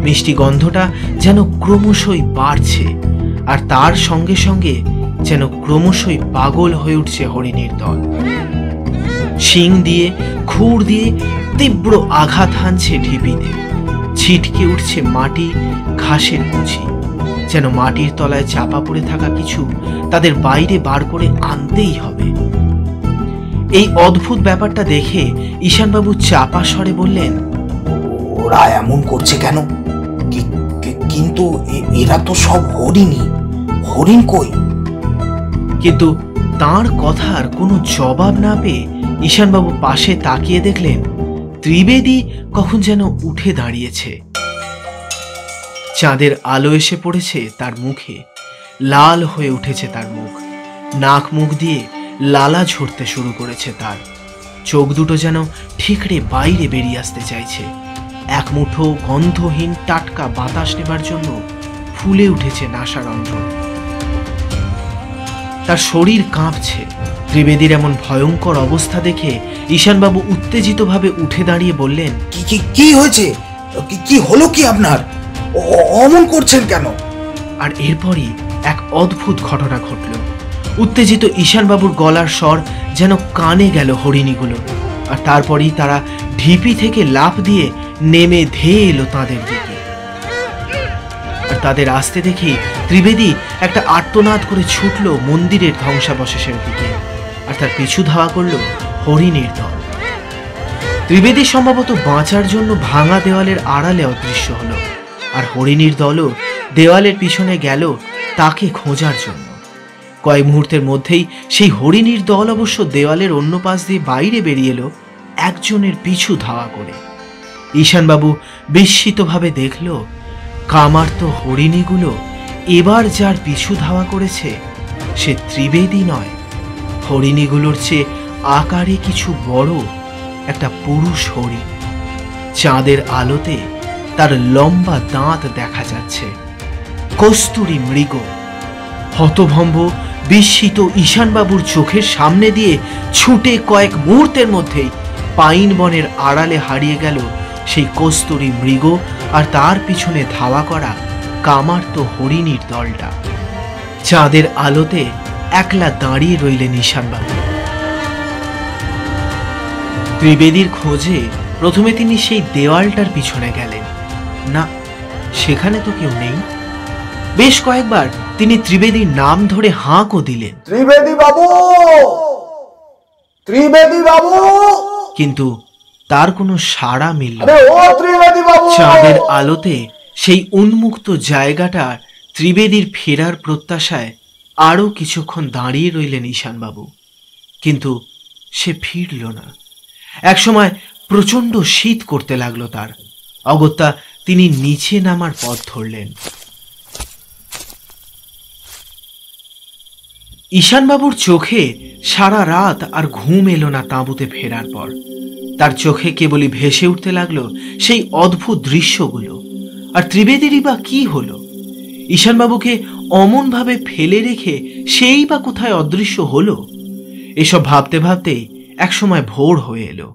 মিষ্টি গন্ধটা যেন ক্রমশই বাড়ছে, আর তার সঙ্গে সঙ্গে যেন ক্রমশই পাগল হয়ে উঠছে হরিণীর দল। শিং দিয়ে খুর দিয়ে তীব্র আঘাত হানছে ঢিপিতে, ছিটকে উঠছে মাটি, ঘাসের কুচি, যেন মাটির তলায় চাপা পড়ে থাকা কিছু তাদের বাইরে বার করে আনতেই হবে। এই অদ্ভুত ব্যাপারটা দেখে ঈশানবাবু চাপা স্বরে বললেন, ওরা এমন করছে কেন? কিন্তু এরা তো সব হরিণী, হরিণ কই? কিন্তু তার কথার কোনো জবাব না পেয়ে ঈশানবাবু পাশে তাকিয়ে দেখলেন ত্রিবেদী কখন যেন উঠে দাঁড়িয়েছে। চাঁদের আলো এসে পড়েছে তার মুখে, লাল হয়ে উঠেছে তার মুখ, নাক মুখ দিয়ে লালা ঝরতে শুরু করেছে তার, চোখ দুটো যেন ঠিকরে বাইরে বেরিয়ে আসতে চাইছে। এক মুঠো গন্ধহীন টাটকা বাতাস নেবার জন্য ফুলে উঠেছে নাসারন্ধ্র। তার শরীর কাঁপছে। ত্রিবেদীর এমন ভয়ঙ্কর অবস্থা দেখে ঈশানবাবু উত্তেজিতভাবে উঠে দাঁড়িয়ে বললেন, কি হয়েছে? কি হলো কি আপনার? অমন করছেন কেন? আর এরপরই এক অদ্ভুত ঘটনা ঘটল। উত্তেজিত ঈশানবাবুর গলার স্বর যেন কানে গেল হরিণীগুলো, আর তারপরই তারা ঢিপি থেকে লাফ দিয়ে নেমে ধেয়ে এলো তাদের দিকে। আর তাদের আসতে দেখে ত্রিবেদী একটা আর্তনাদ করে ছুটল মন্দিরের ধ্বংসাবশেষের দিকে, আর তার পিছু ধাওয়া করল হরিণীর দল। ত্রিবেদী সম্ভবত বাঁচার জন্য ভাঙা দেওয়ালের আড়ালে অদৃশ্য হলো, আর হরিণীর দলও দেওয়ালের পিছনে গেল তাকে খোঁজার জন্য। কয়েক মুহূর্তের মধ্যেই সেই হরিণীর দল অবশ্য দেওয়ালের অন্য পাশ দিয়ে বাইরে বেরিয়ে এলো একজনের পিছু ধাওয়া করে। ঈশানবাবু বিস্মিতভাবে দেখল কামার্ত হরিণীগুলো এবার যার পিছু ধাওয়া করেছে সে ত্রিবেদী নয়, হরিণীগুলোর চেয়ে আকারে কিছু বড় একটা পুরুষ হরিণ। চাঁদের আলোতে তার লম্বা দাঁত দেখা যাচ্ছে, কস্তুরী মৃগ। হতভম্ব বিস্মিত ঈশানবাবুর চোখের সামনে দিয়ে ছুটে কয়েক মুহূর্তের মধ্যেই পাইন বনের আড়ালে হারিয়ে গেল সেই কস্তুরী মৃগ আর তার পিছনে ধাওয়া করা কামার্ত হরিণীর দলটা। চাঁদের আলোতে একলা দাঁড়িয়ে রইলেন ঈশানবাবু। ত্রিবেদীর খোঁজে প্রথমে তিনি সেই দেওয়ালটার পিছনে গেলেন, না সেখানে তো কেউ নেই। বেশ কয়েকবার তিনি ত্রিবেদীর নাম ধরে হাঁকও দিলেন, ত্রিবেদী বাবু, ত্রিবেদী বাবু, কিন্তু তার কোনো সাড়া মিলল আরে ও ত্রিবেদী বাবু। চাঁদের আলোতে সেই উন্মুক্ত জায়গাটা ত্রিবেদীর ফেরার প্রত্যাশায় আরো কিছুক্ষণ দাঁড়িয়ে রইলেন ঈশানবাবু, কিন্তু সে ফিরল না। একসময় প্রচন্ড শীত করতে লাগলো তার, অগত্যা তিনি নিচে নামার পথ ধরলেন। ঈশানবাবুর চোখে সারা রাত আর ঘুম এলো না তাঁবুতে ফেরার পর। তার চোখে কেবলই ভেসে উঠতে লাগলো সেই অদ্ভুত দৃশ্যগুলো। আর ত্রিবেদীরই বা কি হলো? ঈশানবাবুকে অমনভাবে ফেলে রেখে সেই বা কোথায় অদৃশ্য হলো? এসব ভাবতে ভাবতেই একসময় ভোর হয়ে এলো।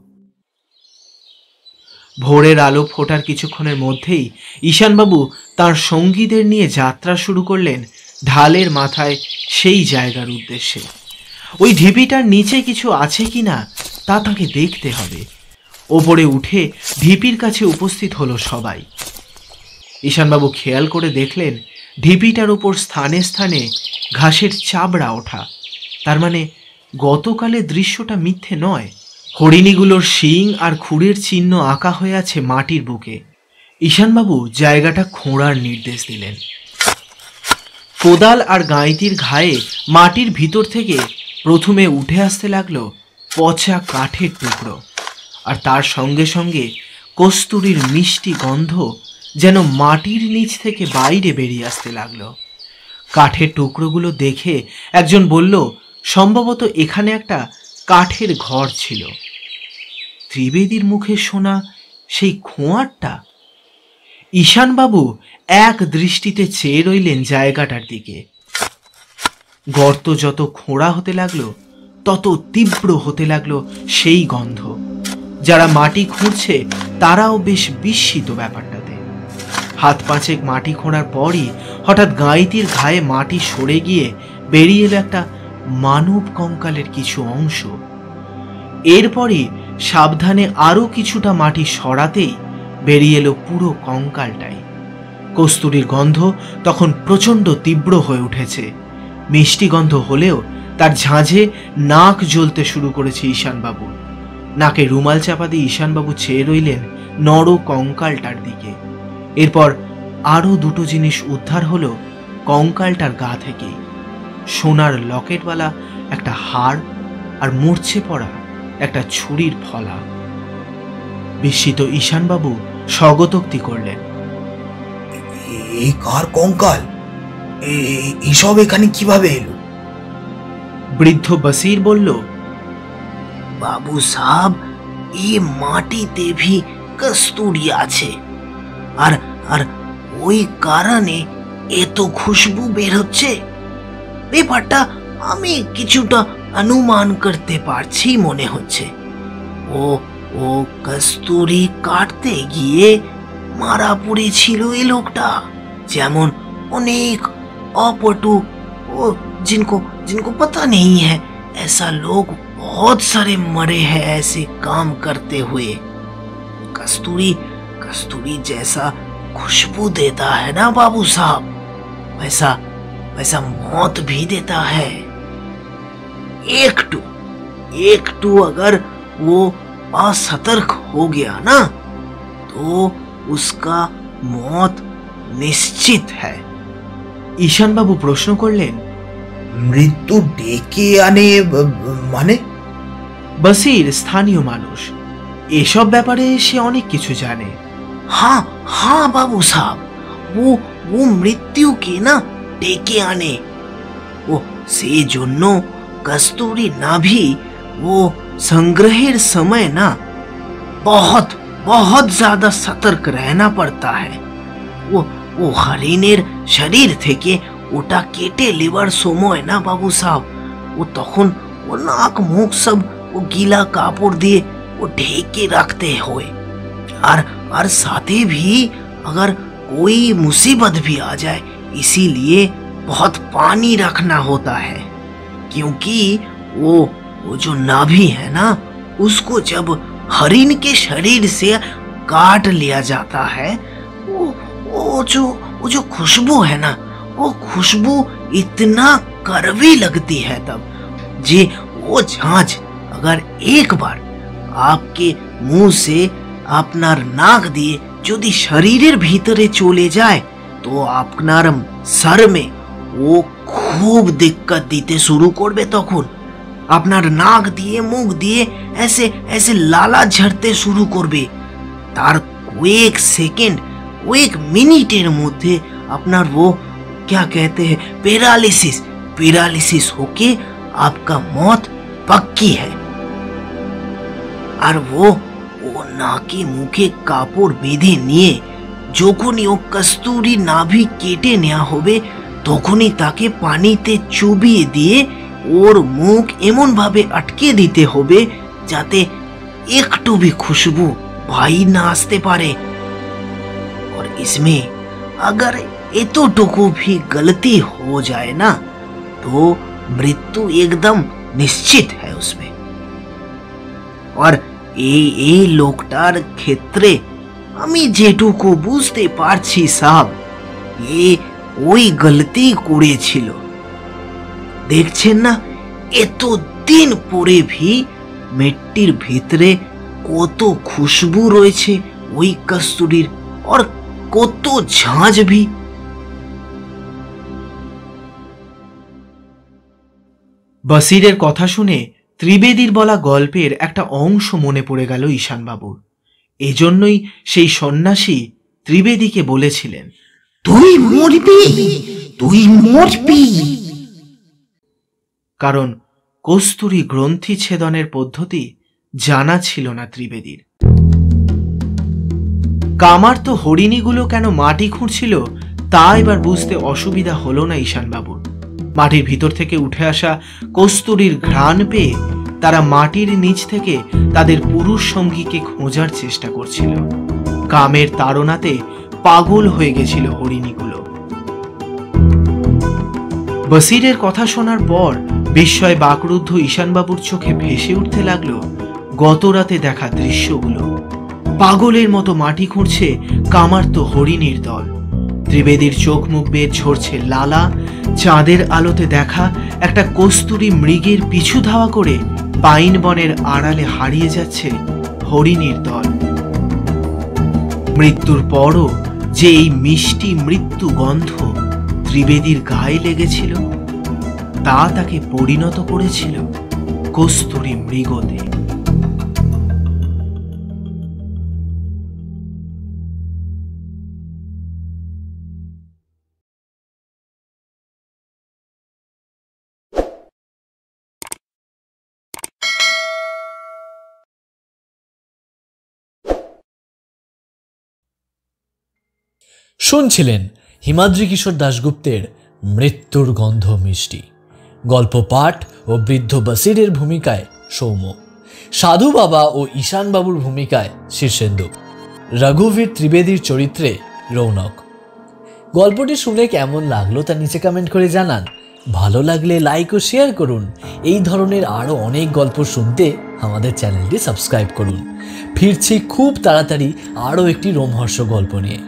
ভোরের আলো ফোটার কিছুক্ষণের মধ্যেই ঈশানবাবু তার সঙ্গীদের নিয়ে যাত্রা শুরু করলেন ঢালের মাথায় সেই জায়গার উদ্দেশ্যে। ওই ঢিপিটার নিচে কিছু আছে কিনা তা তাকে দেখতে হবে। ওপরে উঠে ঢিপির কাছে উপস্থিত হলো সবাই। ঈশানবাবু খেয়াল করে দেখলেন ঢিপিটার উপর স্থানে স্থানে ঘাসের চাবড়া ওঠা, তার মানে গতকালের দৃশ্যটা মিথ্যে নয়। হরিণীগুলোর শিং আর খুরের চিহ্ন আঁকা হয়ে আছে মাটির বুকে। ঈশানবাবু জায়গাটা খোঁড়ার নির্দেশ দিলেন। কোদাল আর গাঁইতির ঘায়ে মাটির ভিতর থেকে প্রথমে উঠে আসতে লাগলো পচা কাঠের টুকরো, আর তার সঙ্গে সঙ্গে কস্তুরীর মিষ্টি গন্ধ যেন মাটির নিচ থেকে বাইরে বেরিয়ে আসতে লাগলো। কাঠের টুকরোগুলো দেখে একজন বলল, সম্ভবত এখানে একটা কাঠের ঘর ছিল। ত্রিবেদীর মুখে শোনা সেই খোঁয়ারটা। ঈশানবাবু এক দৃষ্টিতে চেয়ে রইলেন জায়গাটার দিকে। গর্ত যত খোঁড়া হতে লাগলো তত তীব্র হতে লাগলো সেই গন্ধ। যারা মাটি খুঁড়ছে তারাও বেশ বিস্মিত ব্যাপারটাতে। হাত পাঁচেক মাটি খোঁড়ার পরই হঠাৎ গাঁইতির ঘায়ে মাটি সরে গিয়ে বেরিয়ে এলো একটা মানব কঙ্কালের কিছু অংশ। এরপরই সাবধানে আরও কিছুটা মাটি সরাতেই বেরিয়ে এলো পুরো কঙ্কালটাই। কস্তুরীর গন্ধ তখন প্রচণ্ড তীব্র হয়ে উঠেছে। মিষ্টি গন্ধ হলেও তার ঝাঁঝে নাক জ্বলতে শুরু করেছে ঈশানবাবু। নাকে রুমাল চাপা দিয়ে ঈশানবাবু চেয়ে রইলেন নর কঙ্কালটার দিকে। এরপর আরও দুটো জিনিস উদ্ধার হলো কঙ্কালটার গা থেকে, সোনার লকেটওয়ালা একটা হার আর মূর্ছে পড়া একটা ছুরির ফলা। বিস্মিত ঈশানবাবু স্বগতোক্তি করলেন, এ কার কঙ্কাল? এসব এখানে কিভাবে এলো? বৃদ্ধ বসির বলল, বাবু সাহেব, এ মাটিতে ভি কস্তুরি আছে, আর আর ওই কারণে এত খুশবু বের হচ্ছে। ব্যাপারটা আমি কিছুটা অনুমান করতে পারছি মনে হচ্ছে। ও ও কস্তুরি কাটতে গিয়ে মারা পড়েছিল এ লোকটা। যেমন अनेक अपटू जिनको जिनको पता नहीं है, ऐसा लोग बहुत सारे मरे हैं ऐसे काम करते हुए। कस्तूरी कस्तूरी जैसा खुशबू देता है ना बाबू साहब, वैसा वैसा मौत भी देता है। एक टू अगर वो असतर्क हो गया ना तो उसका मौत निश्चित है। ঈশানবাবু প্রশ্ন করলেন, মৃত্যু ডেকে আনে মানে? বসির স্থানীয় মানুষ, এসব ব্যাপারে সে অনেক কিছু জানে। हाँ हाँ बाबू साहब, वो मृत्यु के ना डेके आने। वो से जोन्नो कस्तूरी नाभि वो संग्रहेर समय ना बहुत बहुत ज्यादा सतर्क रहना पड़ता है। वो हरिणेर शरीर থেকে ওটা কেটে লিভার সময় না বাবু সাহেব, ও তখন ও নাক মুখ সব ও গিলা কাপড় দিয়ে ও ঢেকে রাখতে হয়। और साथे भी अगर कोई मुसीबत भी आ जाए, इसीलिए बहुत पानी रखना होता है, क्योंकि वो जो नाभि है ना, उसको जब हरिण के शरीर से काट लिया जाता है, वो जो खुशबू है ना, वो खुशबू इतना कड़वी लगती है तब जे वो झांझ अगर एक बार आपके मुंह से আপনার নাক দিয়ে যদি শরীরের ভিতরে চলে যায় তো আপনার শরমে ও খুব দিক্কত দিতে শুরু করবে। তখন আপনার নাক দিয়ে মুখ দিয়ে ऐसे ऐसे লালা ঝরতে শুরু করবে। তার কয়েক সেকেন্ড কয়েক মিনিটের মধ্যে আপনার वो क्या कहते हैं पैरालिसिस होके आपका मौत पक्की है। और वो নাকে মুখে কাপড় বেঁধে নিয়ে যখনই ও কস্তুরি নাভি কেটে নেওয়া হবে তখনই তাকে পানিতে চুবিয়ে দিয়ে ওর মুখ এমন ভাবে আটকে দিতে হবে যাতে একটু भी खुशबू बाहर ना আসতে পারে। और इसमें अगर एतोटुकु भी गलती हो जाए ना तो मृत्यु एकदम निश्चित है उसमें। और এই লোকটার ক্ষেত্রে আমি যেটুকু বুঝতে পারছি সাহেব, ওই গলতি করেছিল। দেখছেন না এত দিন পরে ভি মিট্টির ভিতরে কত খুশবু রয়েছে ওই কস্তুরীর, আর কত ঝাঁঝ ভি। বসিরের কথা শুনে ত্রিবেদীর বলা গল্পের একটা অংশ মনে পড়ে গেল ঈশানবাবুর। এজন্যই সেই সন্ন্যাসী ত্রিবেদীকে বলেছিলেন, তুই মরবি, তুই মরবি। কারণ কস্তুরী গ্রন্থি ছেদনের পদ্ধতি জানা ছিল না ত্রিবেদীর। কামার তো হরিণীগুলো কেন মাটি খুঁড়ছিল তা এবার বুঝতে অসুবিধা হলো না ঈশানবাবুর। মাটির ভিতর থেকে উঠে আসা কস্তুরীর ঘ্রাণ পেয়ে তারা মাটির নিচ থেকে তাদের পুরুষ সঙ্গীকে খোঁজার চেষ্টা করছিল। কামের তাড়নাতে পাগল হয়ে গেছিল হরিণীগুলো। বসিরের কথা শোনার পর বিস্ময় বাকরুদ্ধ ঈশানবাবুর চোখে ভেসে উঠতে লাগলো গত রাতে দেখা দৃশ্যগুলো। পাগলের মতো মাটি খুঁড়ছে কামার্ত হরিণীর দল। ত্রিবেদীর চোখ মুখ বেয়ে ঝরছে লালা। চাঁদের আলোতে দেখা একটা কস্তুরী মৃগের পিছু ধাওয়া করে পাইন বনের আড়ালে হারিয়ে যাচ্ছে হরিণীর দল। মৃত্যুর পরও যে এই মিষ্টি মৃত্যু গন্ধ ত্রিবেদীর গায়ে লেগেছিল তা তাকে পরিণত করেছিল কস্তুরী মৃগতে। শুনছিলেন হিমাদ্রি কিশোর দাশগুপ্তের মৃত্যুর গন্ধ মিষ্টি। গল্প পাঠ ও বৃদ্ধ বসিরের ভূমিকায় সৌম্য, সাধু বাবা ও ঈশানবাবুর ভূমিকায় শীর্ষেন্দু, রঘুবীর ত্রিবেদীর চরিত্রে রৌনক। গল্পটি শুনে কেমন লাগলো তা নিচে কমেন্ট করে জানান। ভালো লাগলে লাইক ও শেয়ার করুন। এই ধরনের আরও অনেক গল্প শুনতে আমাদের চ্যানেলটি সাবস্ক্রাইব করুন। ফিরছি খুব তাড়াতাড়ি আরও একটি রোমহর্ষক গল্প নিয়ে।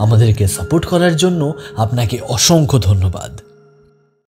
আমাদেরকে সাপোর্ট করার জন্য আপনাকে অসংখ্য ধন্যবাদ।